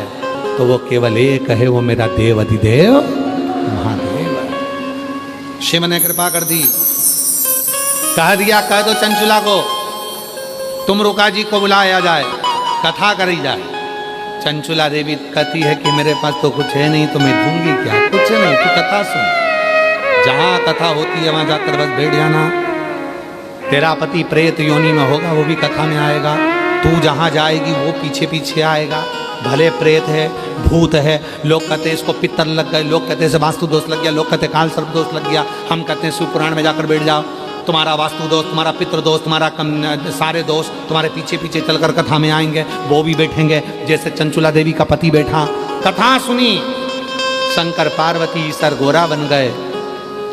Speaker 1: तो वो केवल एक है, वो मेरा देव अधिदेव महादेव है। शिव ने कृपा कर दी, कह दिया कह दो चंचुला को तुम रुका जी को बुलाया जाए, कथा करी जाए। चंचुला देवी कहती है कि मेरे पास तो कुछ है नहीं, तो मैं दूंगी क्या, कुछ नहीं, तू कथा सुन। जहां कथा होती है वहां जाकर बस बैठ जाना। तेरा पति प्रेत योनि में होगा, वो भी कथा में आएगा। तू जहां जाएगी वो पीछे पीछे आएगा। भले प्रेत है, भूत है, लोग कहते हैं इसको पित्तर लग गए, लोग कहते हैं इसे वास्तु दोष लग गया, लोग कहते हैं काल सर्प दोष लग गया। हम कहते हैं शिव पुराण में जाकर बैठ जाओ, तुम्हारा वास्तु दोष, तुम्हारा पितृ दोष, तुम्हारा सारे दोष तुम्हारे पीछे पीछे चलकर कथा में आएंगे। वो भी बैठेंगे जैसे चंचुला देवी का पति बैठा, कथा सुनी। शंकर पार्वती सर गोरा बन गए,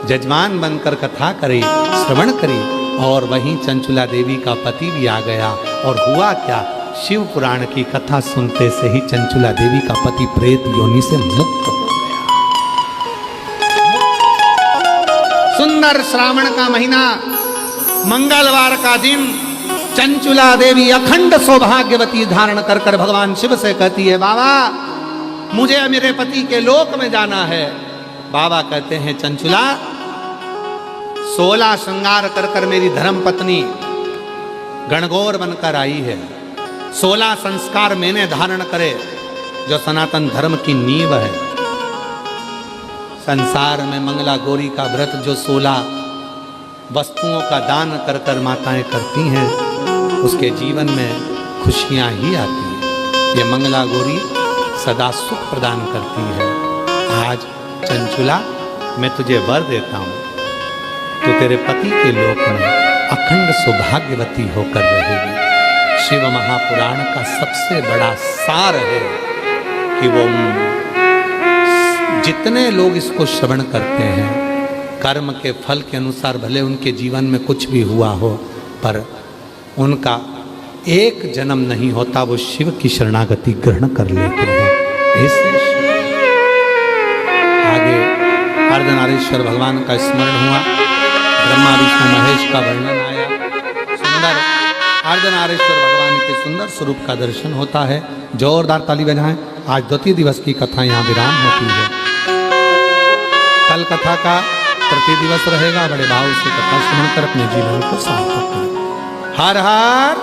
Speaker 1: जजमान बनकर कथा करे, श्रवण करे। और वहीं चंचुला देवी का पति भी आ गया। और हुआ क्या, शिव पुराण की कथा सुनते से ही चंचुला देवी का पति प्रेत योनि से मुक्त हो गया। सुंदर श्रावण का महीना, मंगलवार का दिन, चंचुला देवी अखंड सौभाग्यवती धारण कर कर भगवान शिव से कहती है, बाबा मुझे मेरे पति के लोक में जाना है। बाबा कहते हैं, चंचुला 16 श्रृंगार कर कर मेरी धर्म पत्नी गणगौर बनकर आई है। 16 संस्कार मैंने धारण करे, जो सनातन धर्म की नींव है। संसार में मंगला गौरी का व्रत जो 16 वस्तुओं का दान कर कर माताएं करती हैं, उसके जीवन में खुशियां ही आती हैं। ये मंगला गौरी सदा सुख प्रदान करती है। आज चंचुला मैं तुझे वर देता हूं, तो तेरे पति के लोक में अखंड सौभाग्यवती होकर रहेगी। शिव महापुराण का सबसे बड़ा सार है कि वो जितने लोग इसको श्रवण करते हैं, कर्म के फल के अनुसार भले उनके जीवन में कुछ भी हुआ हो, पर उनका एक जन्म नहीं होता, वो शिव की शरणागति ग्रहण कर लेते हैं। इससे आगे अर्धनारीश्वर भगवान का स्मरण हुआ, ब्रह्मा विष्णु महेश का वर्णन आया। सुंदर अर्धनारीश्वर भगवान के सुंदर स्वरूप का दर्शन होता है। जोरदार ताली बजाएं। आज द्वितीय दिवस की कथा यहाँ विराम होती है। कल कथा का प्रति दिवस रहेगा। बड़े भाव से कथा सुनकर अपने जीवन को सार्थक करें। हर हर